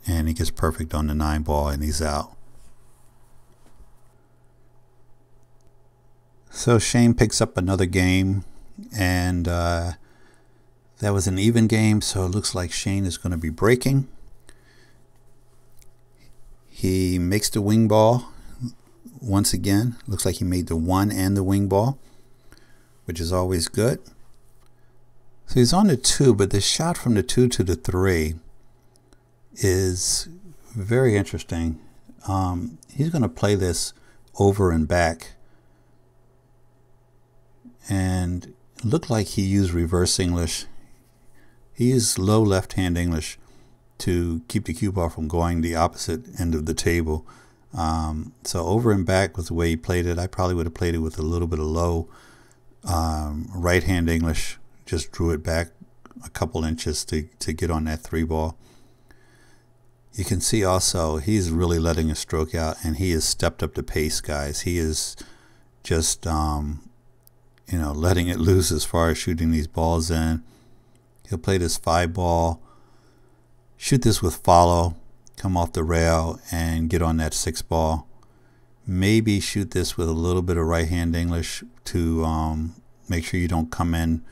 and he gets perfect on the 9 ball, and he's out. So Shane picks up another game, and that was an even game, so it looks like Shane is going to be breaking. He makes the wing ball once again. Looks like he made the 1 and the wing ball, which is always good. So he's on the 2, but the shot from the 2 to the 3 is very interesting. He's going to play this over and back, and it looked like he used reverse English. He used low left hand English to keep the cue ball from going the opposite end of the table. So over and back was the way he played it. I probably would have played it with a little bit of low right hand English. Just drew it back a couple inches to get on that 3 ball. You can see also he's really letting a stroke out, and he has stepped up the pace, guys. He is just letting it loose as far as shooting these balls in. He'll play this 5 ball, shoot this with follow, come off the rail and get on that 6 ball. Maybe shoot this with a little bit of right hand English to make sure you don't come in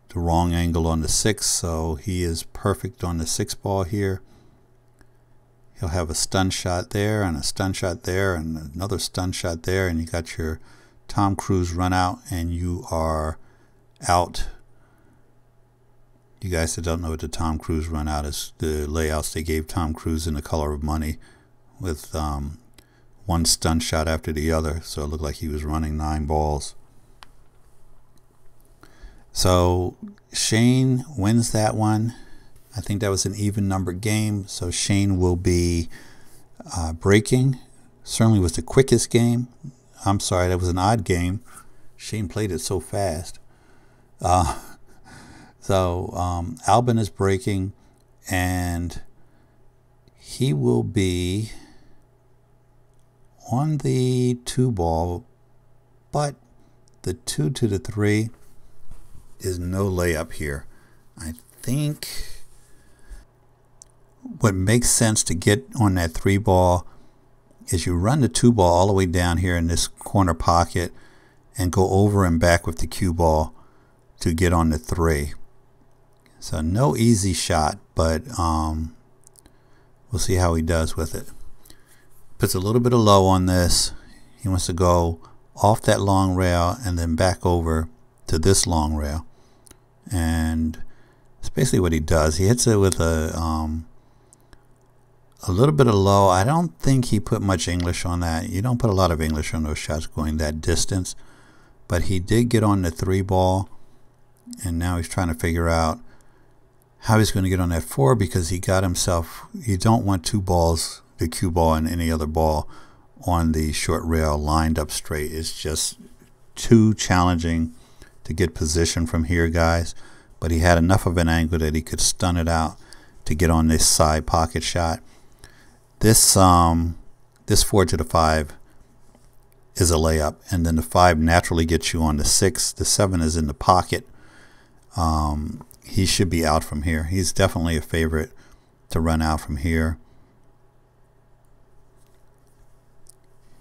the wrong angle on the 6. So he is perfect on the 6 ball here. He'll have a stun shot there and a stun shot there and another stun shot there, and you got your Tom Cruise run out, and you are out. You guys that don't know what the Tom Cruise run out is, the layouts they gave Tom Cruise in The Color of Money, with one stun shot after the other, so it looked like he was running 9 balls. So Shane wins that one. I think that was an even numbered game, so Shane will be breaking. Certainly was the quickest game. I'm sorry, that was an odd game. Shane played it so fast. Albin is breaking, and he will be on the 2 ball, but the 2 to the 3 is no layup here. I think what makes sense to get on that 3 ball is you run the 2 ball all the way down here in this corner pocket and go over and back with the cue ball to get on the 3. So no easy shot, but we'll see how he does with it. Puts a little bit of low on this. He wants to go off that long rail and then back over to this long rail, and it's basically what he does. He hits it with a little bit of low. I don't think he put much English on that. You don't put a lot of English on those shots going that distance, but he did get on the 3 ball, and now he's trying to figure out how he's going to get on that 4, because he got himself, you don't want 2 balls, the cue ball and any other ball, on the short rail lined up straight. It's just too challenging to get position from here, guys. But he had enough of an angle that he could stun it out to get on this side pocket shot. This 4 to the 5 is a layup, and then the 5 naturally gets you on the 6. The 7 is in the pocket. He should be out from here. He's definitely a favorite to run out from here.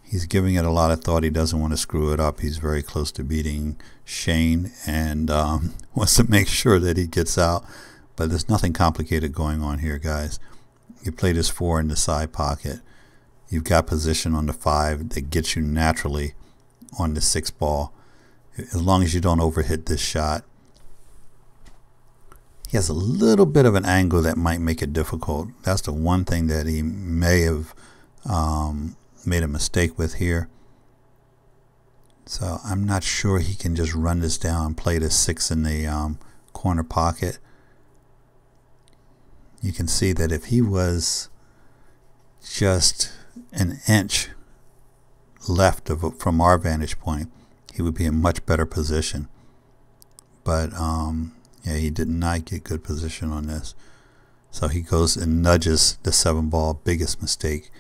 He's giving it a lot of thought. He doesn't want to screw it up. He's very close to beating Shane, and wants to make sure that he gets out. But there's nothing complicated going on here, guys. You play this 4 in the side pocket. You've got position on the 5 that gets you naturally on the 6 ball, as long as you don't overhit this shot. He has a little bit of an angle that might make it difficult. That's the one thing that he may have made a mistake with here. So I'm not sure he can just run this down and play the 6 in the corner pocket. You can see that if he was just an inch left from our vantage point, he would be in much better position. But yeah, he did not get good position on this. So he goes and nudges the 7 ball. Biggest mistake.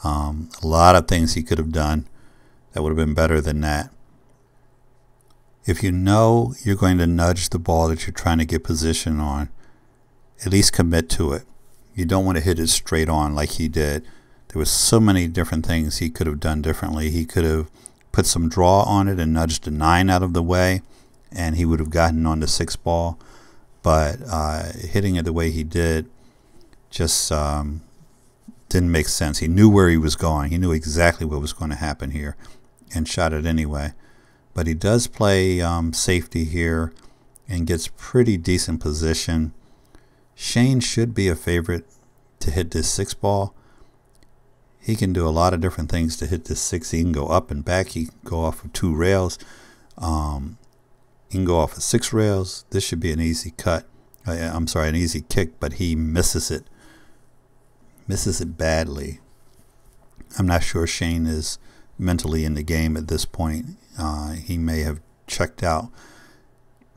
A lot of things he could have done that would have been better than that. If you know you're going to nudge the ball that you're trying to get position on, at least commit to it. You don't want to hit it straight on like he did. There was so many different things he could have done differently. He could have put some draw on it and nudged the 9 out of the way, and he would have gotten on the 6 ball. But hitting it the way he did just didn't make sense. He knew where he was going. He knew exactly what was going to happen here and shot it anyway. But he does play safety here and gets pretty decent position. Shane should be a favorite to hit this 6 ball. He can do a lot of different things to hit this 6. He can go up and back. He can go off of 2 rails. He can go off of 6 rails. This should be an easy cut. I'm sorry, an easy kick, but he misses it. Misses it badly. I'm not sure Shane is mentally in the game at this point. He may have checked out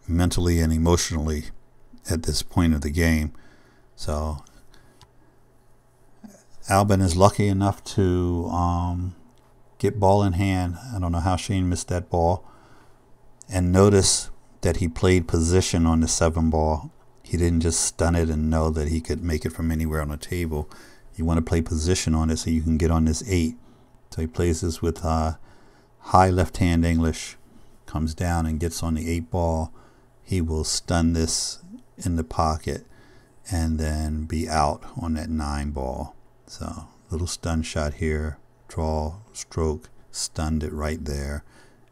mentally and emotionally at this point of the game. So Albin is lucky enough to get ball in hand. I don't know how Shane missed that ball. And notice that he played position on the 7 ball. He didn't just stun it and know that he could make it from anywhere on the table. You want to play position on it so you can get on this 8. So he plays this with high left hand English. Comes down and gets on the 8 ball. He will stun this in the pocket and then be out on that 9 ball. So little stun shot here. Draw, stroke, stunned it right there,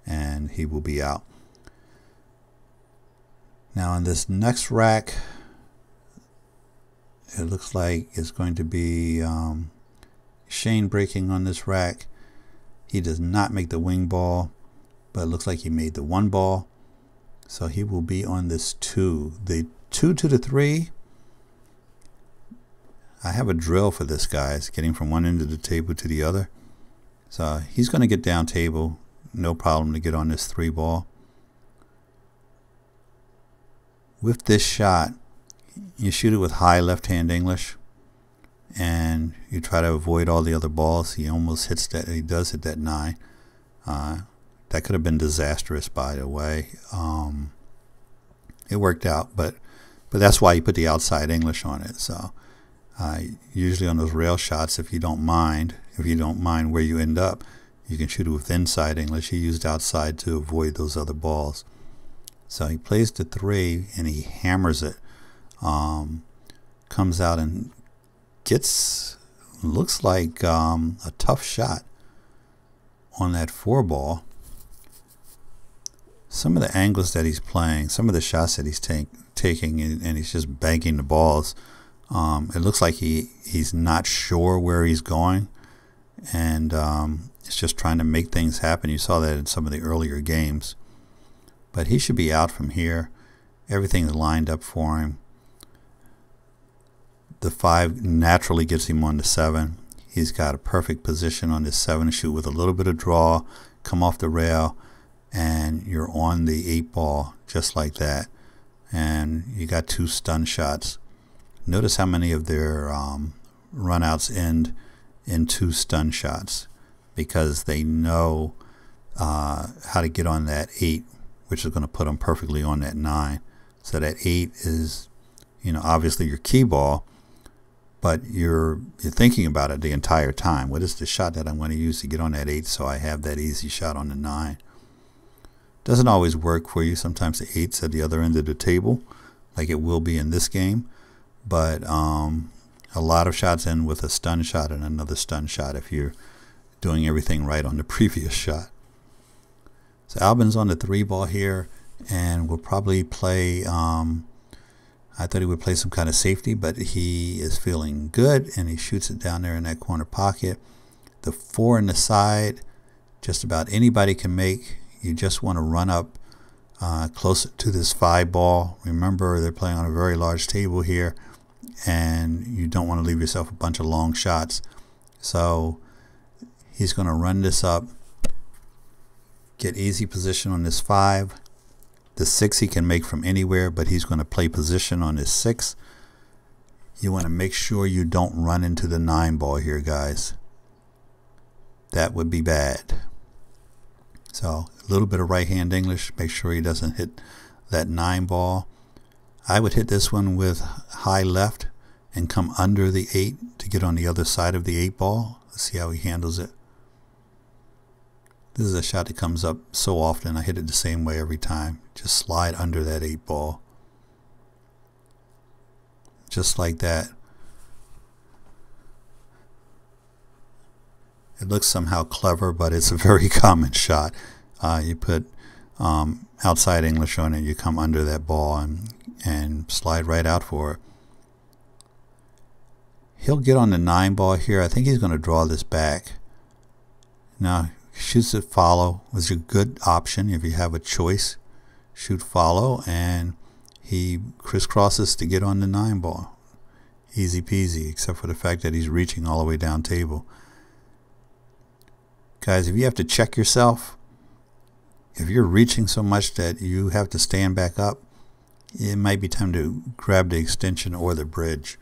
and he will be out. Now in this next rack, it looks like it's going to be Shane breaking on this rack. He does not make the wing ball, but it looks like he made the 1 ball. So he will be on this 2. The 2 to the 3 I have a drill for this guy. It's getting from one end of the table to the other. So he's going to get down table. No problem to get on this 3 ball. With this shot, you shoot it with high left-hand English, and you try to avoid all the other balls. He almost hits that. He does hit that 9. That could have been disastrous, by the way. It worked out, but that's why you put the outside English on it. So usually on those rail shots, if you don't mind where you end up, you can shoot it with inside English. He used outside to avoid those other balls. So he plays the 3 and he hammers it. Comes out and gets, looks like a tough shot on that 4 ball. Some of the angles that he's playing, some of the shots that he's taking, and he's just banking the balls. It looks like he's not sure where he's going, and it's just trying to make things happen. You saw that in some of the earlier games. But he should be out from here. Everything's lined up for him. The 5 naturally gets him on the 7. He's got a perfect position on this 7 to shoot with a little bit of draw, come off the rail, and you're on the 8 ball just like that. And you got 2 stun shots. Notice how many of their runouts end in 2 stun shots, because they know how to get on that 8, which is going to put them perfectly on that 9. So that 8 is, obviously your key ball, but you're thinking about it the entire time. What is the shot that I'm going to use to get on that 8 so I have that easy shot on the 9? Doesn't always work for you. Sometimes the 8's at the other end of the table, like it will be in this game. But a lot of shots end with a stun shot and another stun shot if you're doing everything right on the previous shot. So Albin's on the 3 ball here, and will probably play, I thought he would play some kind of safety, but he is feeling good, and he shoots it down there in that corner pocket. The 4 in the side, just about anybody can make. You just want to run up close to this 5 ball. Remember, they're playing on a very large table here, and you don't want to leave yourself a bunch of long shots. So he's going to run this up, get easy position on this 5. The 6 he can make from anywhere, but he's going to play position on this 6. You want to make sure you don't run into the 9 ball here, guys. That would be bad. So a little bit of right hand English. Make sure he doesn't hit that 9 ball. I would hit this one with high left and come under the 8 to get on the other side of the 8 ball. Let's see how he handles it. This is a shot that comes up so often. I hit it the same way every time. Just slide under that 8 ball. Just like that. It looks somehow clever, but it's a very common shot. You put outside English on it, you come under that ball and slide right out for it. He'll get on the 9 ball here. I think he's going to draw this back. Now, shoots it follow was a good option if you have a choice. Shoot follow, and he crisscrosses to get on the 9 ball. Easy peasy, except for the fact that he's reaching all the way down table. Guys, if you have to check yourself, if you're reaching so much that you have to stand back up, it might be time to grab the extension or the bridge.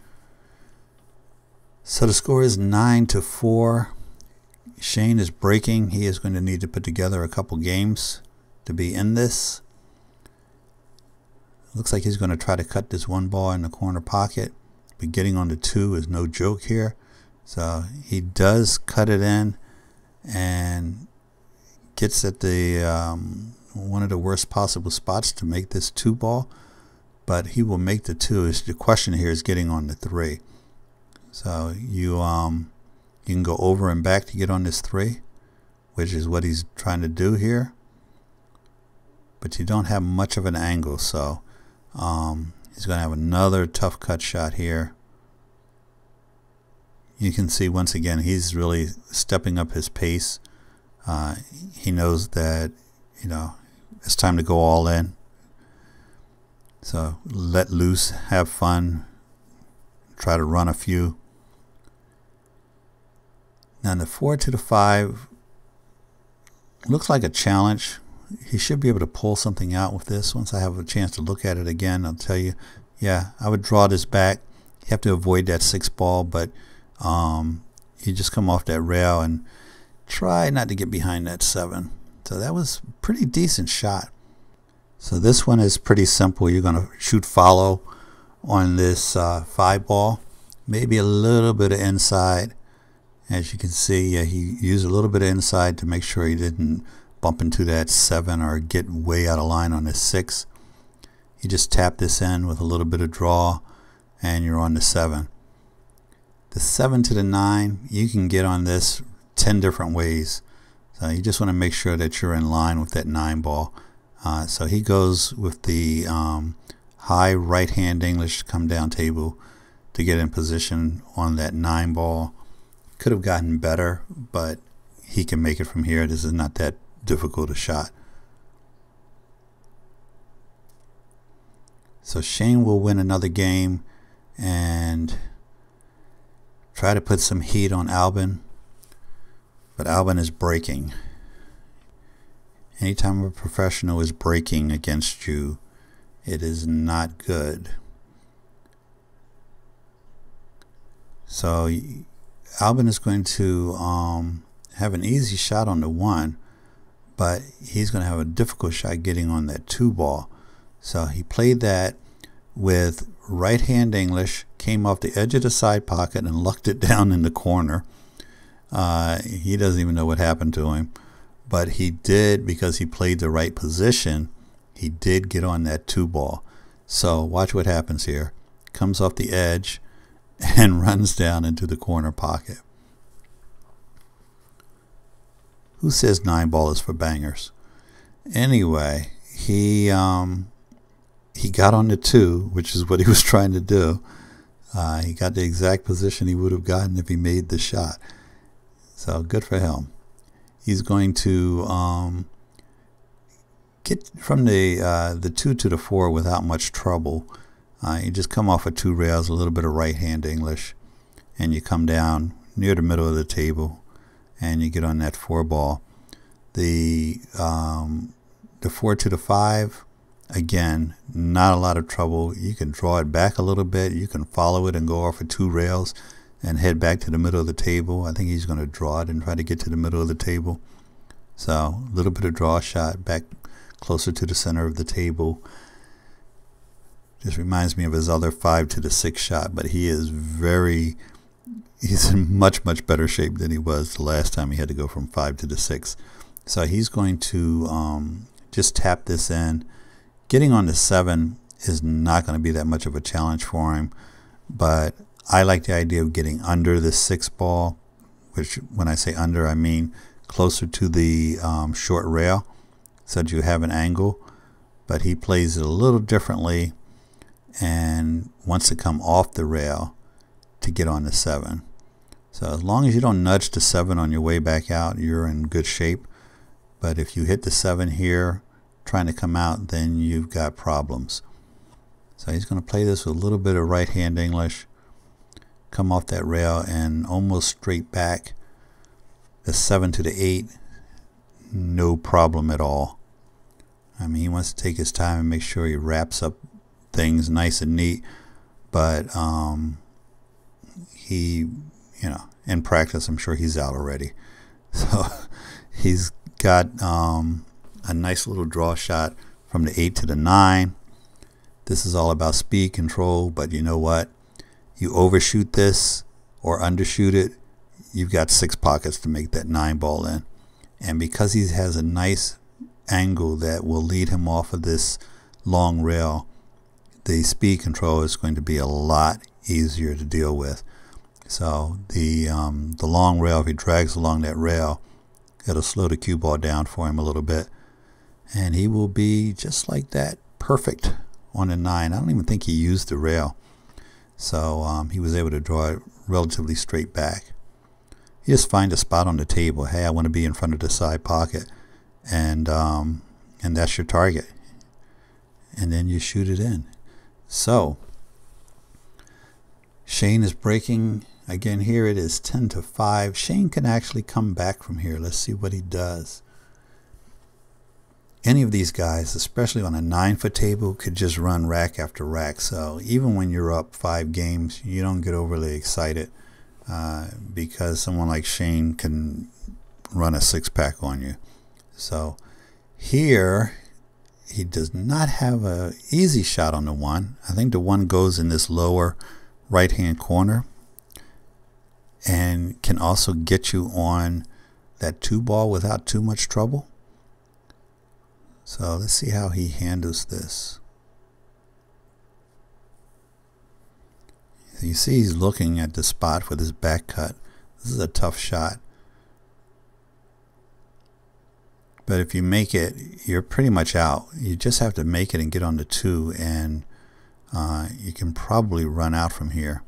So the score is 9-4. Shane is breaking. He is going to need to put together a couple games to be in this. Looks like he's going to try to cut this 1 ball in the corner pocket, but getting on the 2 is no joke here. So he does cut it in and gets at the one of the worst possible spots to make this 2 ball, but he will make the 2. The question here is getting on the 3. So you can go over and back to get on this 3, which is what he's trying to do here, but you don't have much of an angle, so he's going to have another tough cut shot here. You can see once again he's really stepping up his pace. He knows that it's time to go all in. So let loose, have fun, try to run a few. Now the 4 to the 5 looks like a challenge. He should be able to pull something out with this. Once I have a chance to look at it again, I'll tell you, yeah, I would draw this back. You have to avoid that 6 ball, but you just come off that rail and try not to get behind that 7. So that was a pretty decent shot. So this one is pretty simple. You're going to shoot follow on this 5 ball. Maybe a little bit of inside. As you can see, yeah, he used a little bit of inside to make sure he didn't bump into that 7 or get way out of line on this 6. You just tap this in with a little bit of draw and you're on the 7. The 7 to the 9, you can get on this 10 different ways. So you just want to make sure that you're in line with that 9 ball. So he goes with the high right hand English come down table to get in position on that 9 ball. Could have gotten better, but he can make it from here. This is not that difficult a shot. So Shane will win another game and try to put some heat on Albin, but Albin is breaking. Anytime a professional is breaking against you, it is not good. So Albin is going to have an easy shot on the 1, but he's going to have a difficult shot getting on that 2 ball. So he played that with right hand English, came off the edge of the side pocket and lucked it down in the corner. He doesn't even know what happened to him, but he did, because he played the right position, he did get on that 2 ball. So watch what happens here. Comes off the edge and runs down into the corner pocket. Who says 9 ball is for bangers? Anyway, he got on the 2, which is what he was trying to do. He got the exact position he would have gotten if he made the shot. So good for him. He's going to get from the 2 to the 4 without much trouble. You just come off of 2 rails, a little bit of right hand English, and you come down near the middle of the table and you get on that 4 ball. The 4 to the 5, again, not a lot of trouble. You can draw it back a little bit. You can follow it and go off of 2 rails and head back to the middle of the table. I think he's going to draw it and try to get to the middle of the table. So a little bit of draw shot back closer to the center of the table. Just reminds me of his other 5 to the 6 shot, but he's in much better shape than he was the last time he had to go from 5 to the 6. So he's going to just tap this in. Getting on the 7 is not going to be that much of a challenge for him, but I like the idea of getting under the 6 ball, which when I say under, I mean closer to the short rail, so that you have an angle. But he plays it a little differently and wants to come off the rail to get on the 7. So as long as you don't nudge the 7 on your way back out, you're in good shape. But if you hit the 7 here trying to come out, then you've got problems. So he's going to play this with a little bit of right hand English, come off that rail and almost straight back. The 7 to the 8, no problem at all. I mean, he wants to take his time and make sure he wraps up things nice and neat, but he, in practice, I'm sure he's out already. So he's got a nice little draw shot from the 8 to the 9. This is all about speed control, but you know what? You overshoot this or undershoot it, you've got 6 pockets to make that 9 ball in. And because he has a nice angle that will lead him off of this long rail, the speed control is going to be a lot easier to deal with. So the long rail, if he drags along that rail, it'll slow the cue ball down for him a little bit, and he will be just like that, perfect on the 9. I don't even think he used the rail, so he was able to draw it relatively straight back. You just find a spot on the table. Hey, I want to be in front of the side pocket, and that's your target, and then you shoot it in. So Shane is breaking Again, here it is 10-5. Shane can actually come back from here. Let's see what he does. Any of these guys, especially on a 9-foot table, could just run rack after rack. So even when you're up 5 games, you don't get overly excited because someone like Shane can run a 6-pack on you. So here he does not have a easy shot on the 1. I think the 1 goes in this lower right hand corner and can also get you on that 2 ball without too much trouble. So let's see how he handles this. You see he's looking at the spot with his back cut. This is a tough shot. But if you make it, you're pretty much out. You just have to make it and get on the 2, and you can probably run out from here.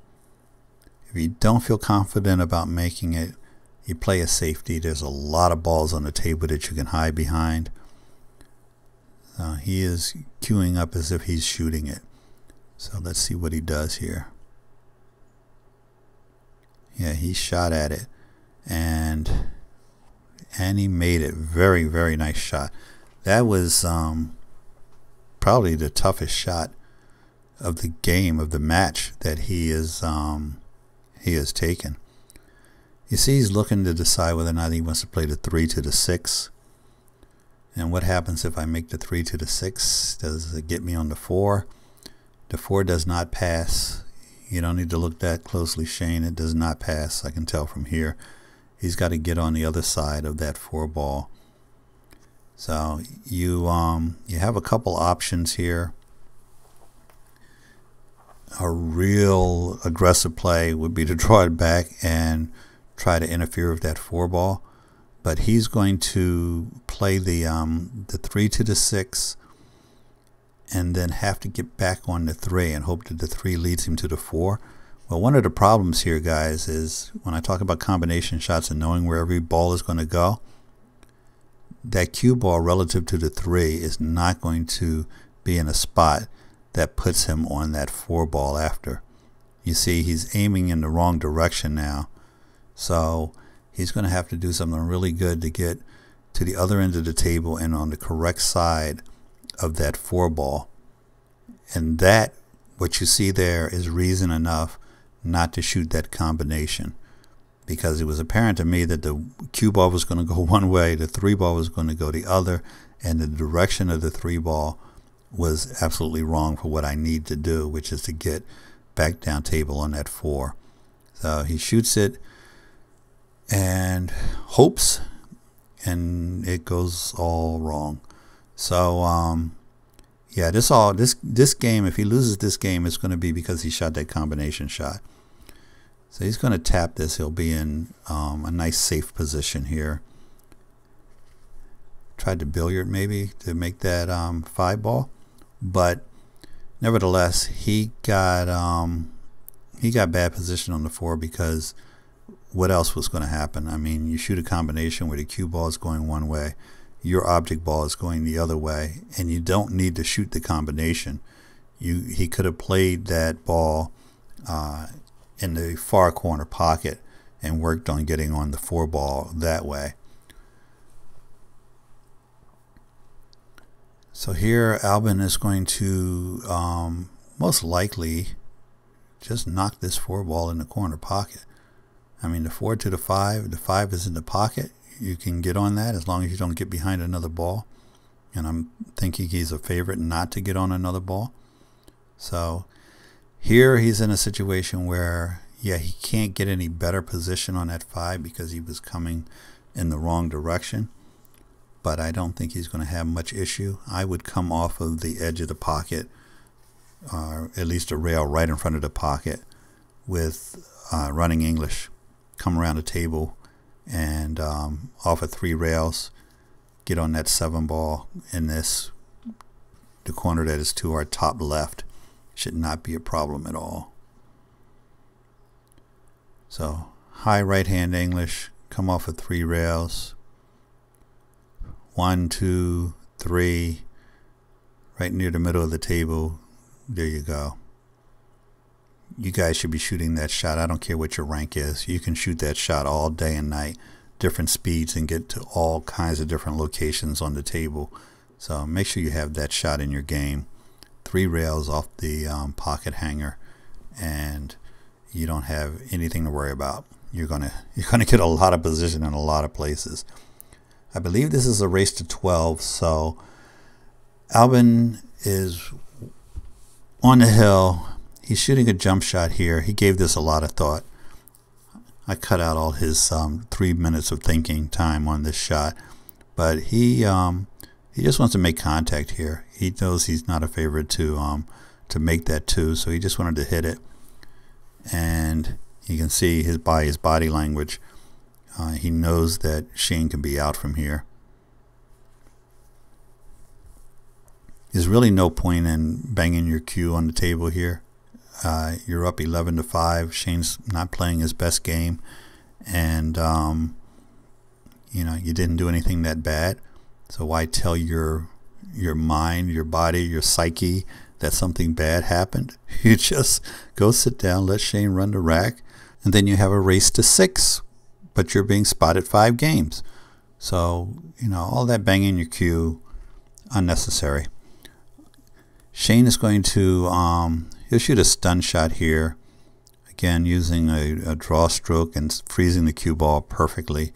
If you don't feel confident about making it, you play a safety. There's a lot of balls on the table that you can hide behind. He is queuing up as if he's shooting it. So let's see what he does here. Yeah, he shot at it, and he made it. Very, very nice shot. That was probably the toughest shot of the game, of the match, that he has taken. You see he's looking to decide whether or not he wants to play the 3 to the 6. And what happens if I make the 3 to the 6? Does it get me on the 4? The 4 does not pass. You don't need to look that closely, Shane. It does not pass. I can tell from here. He's got to get on the other side of that 4 ball. So you have a couple options here. A real aggressive play would be to draw it back and try to interfere with that 4 ball. But he's going to play the 3 to the 6 and then have to get back on the 3 and hope that the 3 leads him to the 4. Well, one of the problems here, guys, is when I talk about combination shots and knowing where every ball is going to go, that cue ball relative to the 3 is not going to be in a spot that puts him on that 4 ball after. You see, he's aiming in the wrong direction now. So he's going to have to do something really good to get to the other end of the table and on the correct side of that 4 ball. And that, what you see there, is reason enough not to shoot that combination, because it was apparent to me that the cue ball was going to go one way, the 3 ball was going to go the other, and the direction of the 3 ball was absolutely wrong for what I need to do, which is to get back down table on that 4. So he shoots it and hopes, and it goes all wrong. So yeah, this game, if he loses this game, it's going to be because he shot that combination shot. So he's going to tap this. He'll be in a nice safe position here. Tried to billiard maybe to make that 5 ball, but nevertheless he got bad position on the 4, because what else was going to happen? I mean, you shoot a combination where the cue ball is going one way, your object ball is going the other way, and you don't need to shoot the combination. He could have played that ball in the far corner pocket and worked on getting on the 4 ball that way. So here Albin is going to most likely just knock this 4 ball in the corner pocket. I mean, the 4 to the 5, the 5 is in the pocket. You can get on that as long as you don't get behind another ball. And I'm thinking he's a favorite not to get on another ball. So here he's in a situation where, yeah, he can't get any better position on that 5 because he was coming in the wrong direction. But I don't think he's going to have much issue. I would come off of the edge of the pocket, or at least a rail right in front of the pocket, with running English. Come around the table and off of 3 rails, get on that 7 ball in the corner that is to our top left. Should not be a problem at all. So high right hand English, come off of 3 rails. 1, 2, 3, right near the middle of the table. There you go. you guys should be shooting that shot. I don't care what your rank is. You can shoot that shot all day and night, different speeds, and get to all kinds of different locations on the table. So make sure you have that shot in your game. 3 rails off the pocket hanger, and you don't have anything to worry about. You're gonna get a lot of position in a lot of places. I believe this is a race to 12, so Albin is on the hill. He's shooting a jump shot here. He gave this a lot of thought. I cut out all his 3 minutes of thinking time on this shot, but he just wants to make contact here. He knows he's not a favorite to make that 2, so he just wanted to hit it. And you can see by his body language, he knows that Shane can be out from here. There's really no point in banging your cue on the table here. You're up 11-5. Shane's not playing his best game, and you know, you didn't do anything that bad. So why tell your mind, your body, your psyche that something bad happened? You just go sit down, let Shane run the rack, and then you have a race to 6, but you're being spotted 5 games. So, you know, all that banging your cue, unnecessary. Shane is going to he'll shoot a stun shot here, again using a draw stroke and freezing the cue ball perfectly.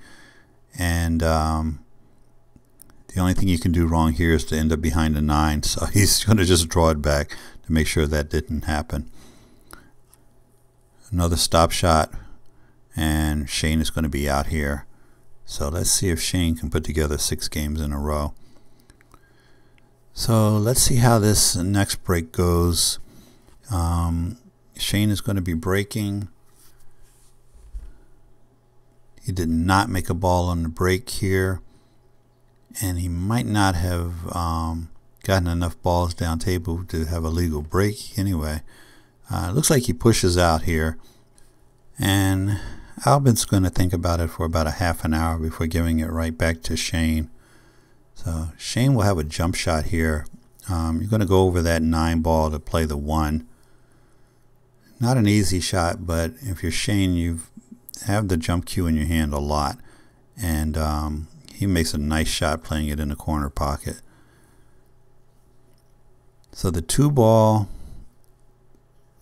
And the only thing you can do wrong here is to end up behind a 9, so he's going to just draw it back to make sure that didn't happen. Another stop shot, and Shane is going to be out here. So let's see if Shane can put together 6 games in a row. So let's see how this next break goes. Shane is going to be breaking. He did not make a ball on the break here, and he might not have gotten enough balls down table to have a legal break anyway. It looks like he pushes out here, and Albin's going to think about it for about a half an hour before giving it right back to Shane. So Shane will have a jump shot here. You're going to go over that 9 ball to play the 1. Not an easy shot, but if you're Shane, you have the jump cue in your hand a lot, and he makes a nice shot playing it in the corner pocket. So the 2 ball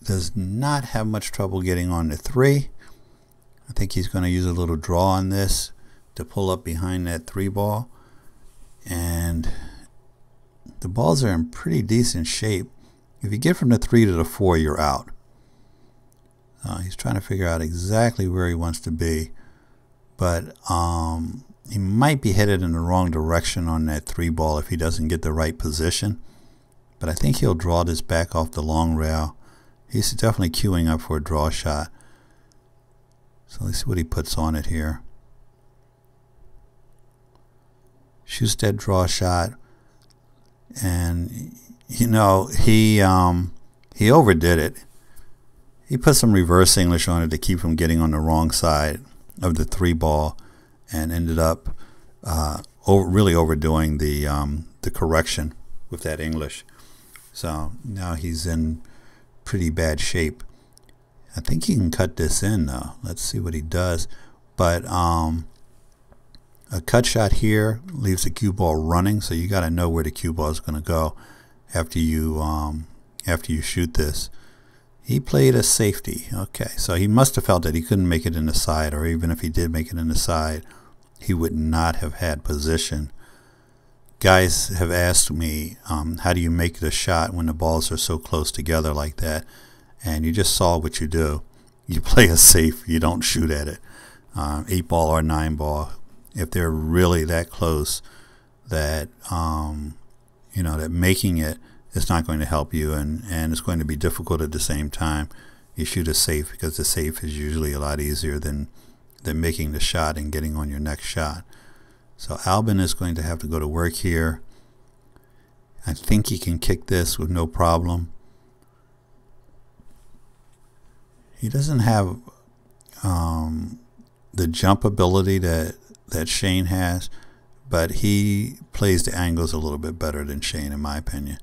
does not have much trouble getting on the 3. I think he's going to use a little draw on this to pull up behind that 3 ball. And the balls are in pretty decent shape. If you get from the 3 to the 4, you're out. He's trying to figure out exactly where he wants to be, but he might be headed in the wrong direction on that 3 ball if he doesn't get the right position. But I think he'll draw this back off the long rail. He's definitely queuing up for a draw shot. So let's see what he puts on it here. Shoots that draw shot, and you know, he overdid it. He put some reverse English on it to keep him getting on the wrong side of the 3 ball, and ended up really overdoing the correction with that English. So now he's in pretty bad shape. I think he can cut this in though. Let's see what he does. But a cut shot here leaves the cue ball running, so you got to know where the cue ball is going to go after you shoot this. He played a safety. Okay, so he must have felt that he couldn't make it in the side, or even if he did make it in the side, he would not have had position. Guys have asked me, how do you make the shot when the balls are so close together like that? And you just saw what you do. You play a safe. You don't shoot at it. 8 ball or 9 ball. If they're really that close, that you know, that making it is not going to help you, and it's going to be difficult at the same time. You shoot a safe, because the safe is usually a lot easier than making the shot and getting on your next shot. So Albin is going to have to go to work here. I think he can kick this with no problem. He doesn't have the jump ability that Shane has, but he plays the angles a little bit better than Shane, in my opinion.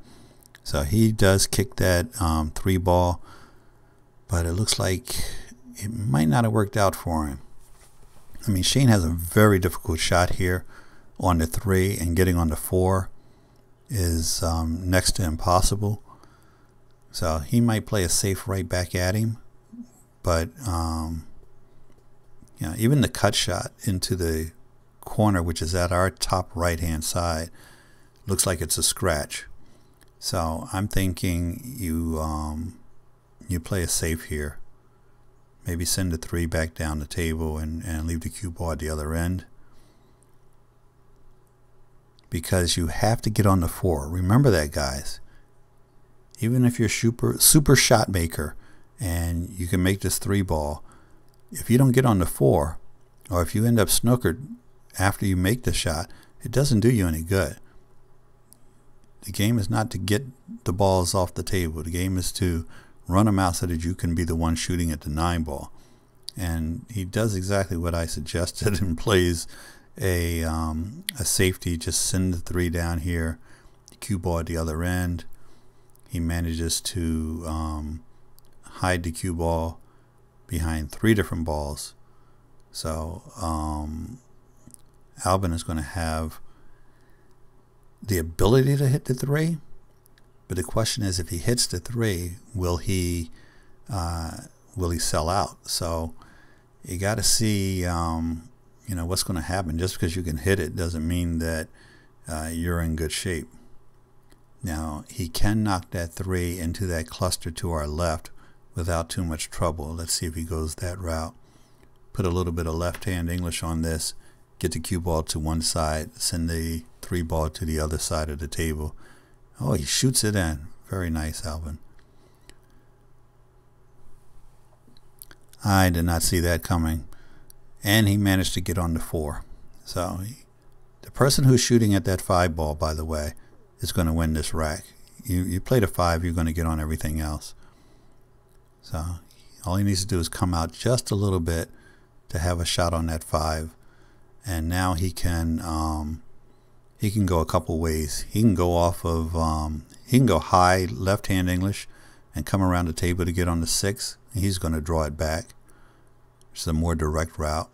So he does kick that 3 ball, but it looks like it might not have worked out for him. I mean, Shane has a very difficult shot here on the 3, and getting on the 4 is next to impossible. So he might play a safe right back at him, but you know, even the cut shot into the corner, which is at our top right hand side, looks like it's a scratch. So I'm thinking you play a safe here. Maybe send the 3 back down the table and leave the cue ball at the other end, because you have to get on the 4. Remember that, guys. Even if you're super shot maker and you can make this 3 ball, if you don't get on the 4, or if you end up snookered after you make the shot, it doesn't do you any good. The game is not to get the balls off the table. The game is to run them out so that you can be the one shooting at the 9 ball. And he does exactly what I suggested and plays a safety. Just send the 3 down here, the cue ball at the other end. He manages to hide the cue ball behind 3 different balls. So Albin is going to have the ability to hit the 3, but the question is, if he hits the 3, will he sell out? So you got to see you know, what's going to happen. Just because you can hit it doesn't mean that you're in good shape. Now, he can knock that 3 into that cluster to our left without too much trouble. Let's see if he goes that route. Put a little bit of left-hand English on this, get the cue ball to one side, send the 3 ball to the other side of the table. Oh, he shoots it in. Very nice, Albin. I did not see that coming. And he managed to get on the 4. So the person who's shooting at that 5 ball, by the way, is going to win this rack. You play the 5, you're going to get on everything else. So all he needs to do is come out just a little bit to have a shot on that 5, and now he can go a couple ways. He can go off of he can go high left-hand English and come around the table to get on the 6. And he's going to draw it back. It's a more direct route,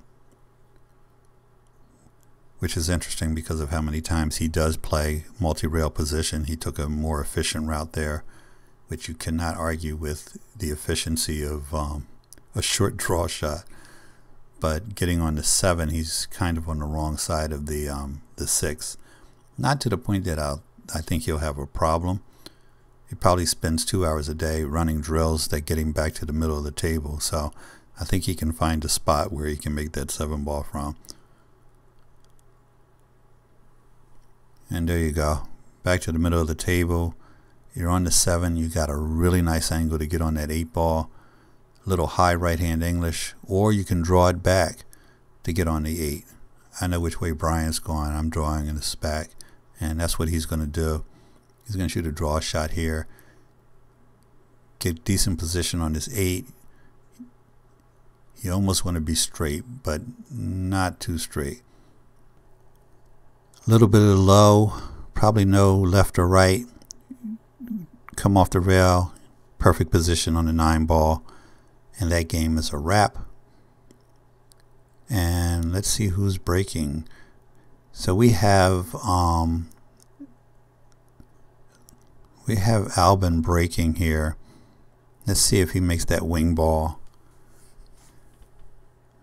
which is interesting because of how many times he does play multi-rail position. He took a more efficient route there, which you cannot argue with the efficiency of a short draw shot. But getting on the 7, he's kind of on the wrong side of the 6. Not to the point that I think he'll have a problem. He probably spends 2 hours a day running drills that get him back to the middle of the table. So I think he can find a spot where he can make that 7 ball from. And there you go. Back to the middle of the table. You're on the 7. You got a really nice angle to get on that 8 ball. A little high right-hand English. Or you can draw it back to get on the 8. I know which way Brian's going. I'm drawing in this back. And that's what he's going to do. He's going to shoot a draw shot here. Get decent position on this 8. You almost want to be straight, but not too straight. A little bit of the low, probably no left or right. Come off the rail, perfect position on the 9 ball, and that game is a wrap. And let's see who's breaking. So we have Albin breaking here. Let's see if he makes that wing ball.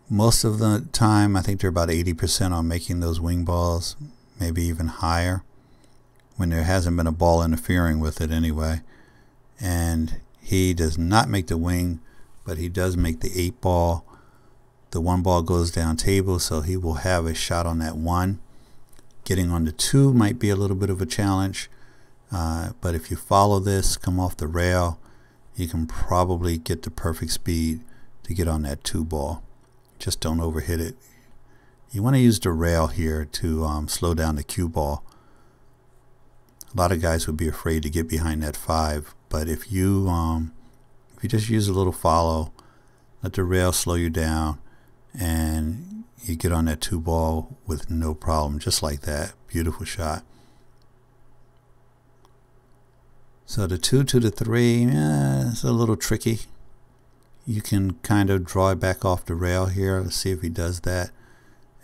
Most of the time, I think they're about 80% on making those wing balls, maybe even higher, when there hasn't been a ball interfering with it anyway. And he does not make the wing, but he does make the 8 ball. The 1 ball goes down table, so he will have a shot on that 1. Getting on the 2 might be a little bit of a challenge, but if you follow this, come off the rail, you can probably get the perfect speed to get on that 2 ball. Just don't overhit it. You want to use the rail here to slow down the cue ball. A lot of guys would be afraid to get behind that 5, but if you just use a little follow, let the rail slow you down, and you get on that 2 ball with no problem, just like that. Beautiful shot. So the 2 to the 3, it's a little tricky. you can kind of draw it back off the rail here. Let's see if he does that,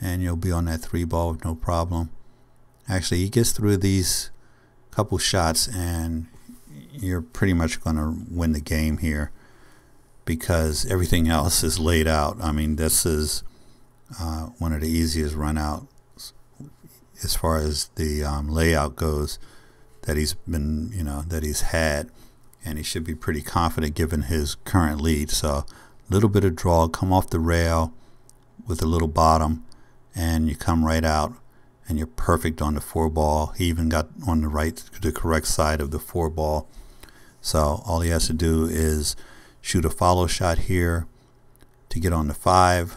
and you'll be on that 3 ball with no problem. Actually, he gets through these couple shots and you're pretty much going to win the game here, because everything else is laid out. I mean, this is one of the easiest run out as far as the layout goes that he's been, that he's had, and he should be pretty confident given his current lead. So a little bit of draw, come off the rail with a little bottom, and you come right out, and you're perfect on the 4 ball. He even got on the correct side of the 4 ball. So all he has to do is shoot a follow shot here to get on the 5.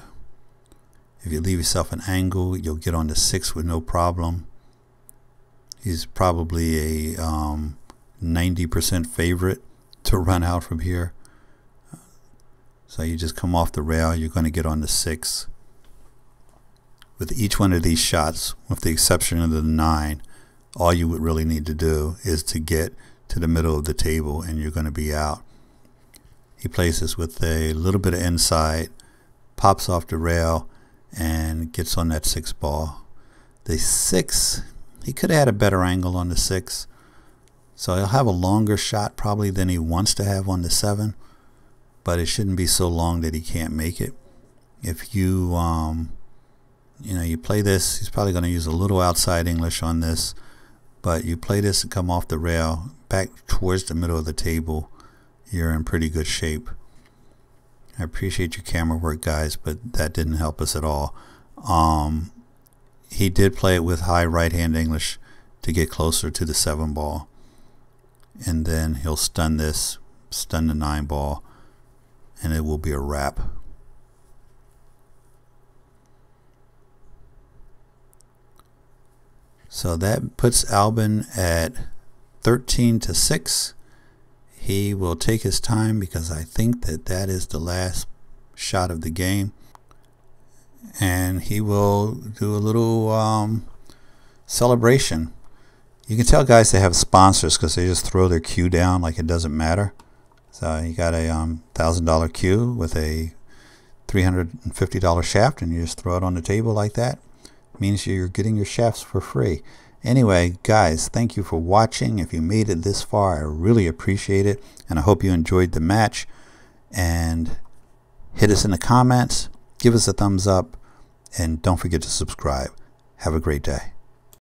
If you leave yourself an angle, you'll get on the 6 with no problem. He's probably a 90% favorite to run out from here. So you just come off the rail, you're going to get on the 6. With each one of these shots, with the exception of the 9, all you would really need to do is to get to the middle of the table and you're going to be out. He plays this with a little bit of inside, pops off the rail, and gets on that 6 ball. The 6, he could have had a better angle on the 6, so he'll have a longer shot probably than he wants to have on the 7, but it shouldn't be so long that he can't make it. If you you play this, he's probably going to use a little outside English on this, but you play this and come off the rail back towards the middle of the table, you're in pretty good shape. I appreciate your camera work, guys, but that didn't help us at all. He did play it with high right hand English to get closer to the 7 ball, and then he'll stun the 9 ball, and it will be a wrap. So that puts Albin at 13-6. He will take his time because I think that is the last shot of the game, and he will do a little celebration. You can tell guys they have sponsors because they just throw their cue down like it doesn't matter. So you got a $1,000 cue with a $350 shaft, and you just throw it on the table like that. Means you're getting your shafts for free. Anyway, guys, thank you for watching. If you made it this far, I really appreciate it, and I hope you enjoyed the match. And hit us in the comments, give us a thumbs up, and don't forget to subscribe. Have a great day.